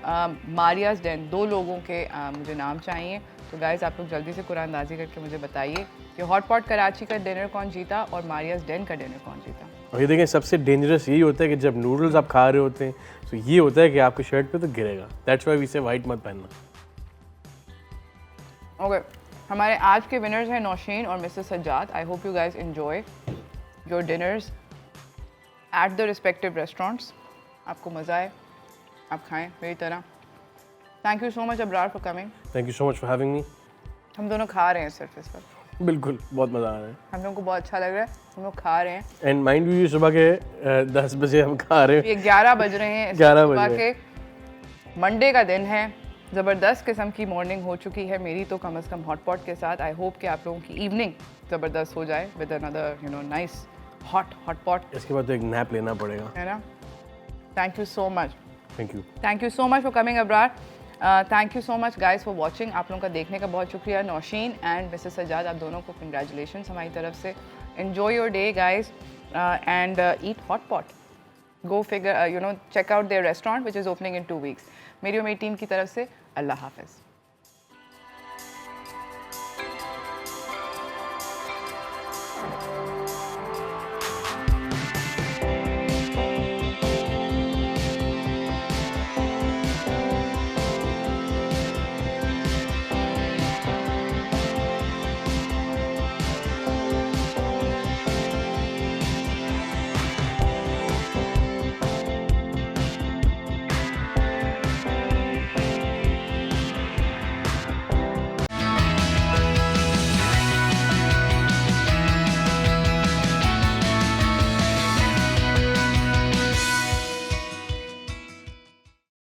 मारियाज डेन, 2 लोगों के मुझे नाम चाहिए। तो गाइस आप लोग जल्दी से कुरानदाजी करके मुझे बताइए कि हॉट पॉट कराची का डिनर कौन जीता और मारियाज डेन का डिनर कौन जीता। और ये देखें, सबसे डेंजरस यही होता है कि जब नूडल्स आप खा रहे होते हैं तो ये होता है कि आपकी शर्ट पे तो गिरेगा। दैट्स व्हाई वी से वाइट मत पहनना। ओके, हमारे आज के विनर्स हैं नौशीन और Mrs Sajjad. I hope you guys enjoy your dinners at the respective restaurants. आपको मज़ा आए, आप खाएं मेरी तरह। Thank you so much Abrar for coming. Thank you so much for having मी। हम दोनों खा रहे हैं सिर्फ इस वक्त, बिल्कुल, बहुत मज़ा आ रहा है। हम लोगों को बहुत अच्छा लग रहा है, हम लोग खा रहे हैं। एंड माइंड यू, सुबह के 10 बजे हम खा रहे हैं। ये 11 बज रहे हैं, 11 सुबह बज रहे के मंडे का दिन है। ज़बरदस्त किस्म की मॉर्निंग हो चुकी है मेरी तो, कम से कम हॉट पॉट के साथ। आई होप कि आप लोगों की इवनिंग ज़बरदस्त हो जाए with another nice hot pot, इसके बाद तो एक नैप लेना पड़ेगा। है ना। Thank you so much, thank you. Thank you so much for coming Abrar. Thank you so much guys for watching. आप लोगों का देखने का बहुत शुक्रिया। नौशीन एंड मिसेस सज्जाद, आप दोनों को कंग्रेचुलेशन हमारी तरफ से। Enjoy your day guys and eat hot pot. Go figure check out their restaurant which is opening in 2 weeks। मेरी और मेरी टीम की तरफ से अल्लाह हाफ़िज़।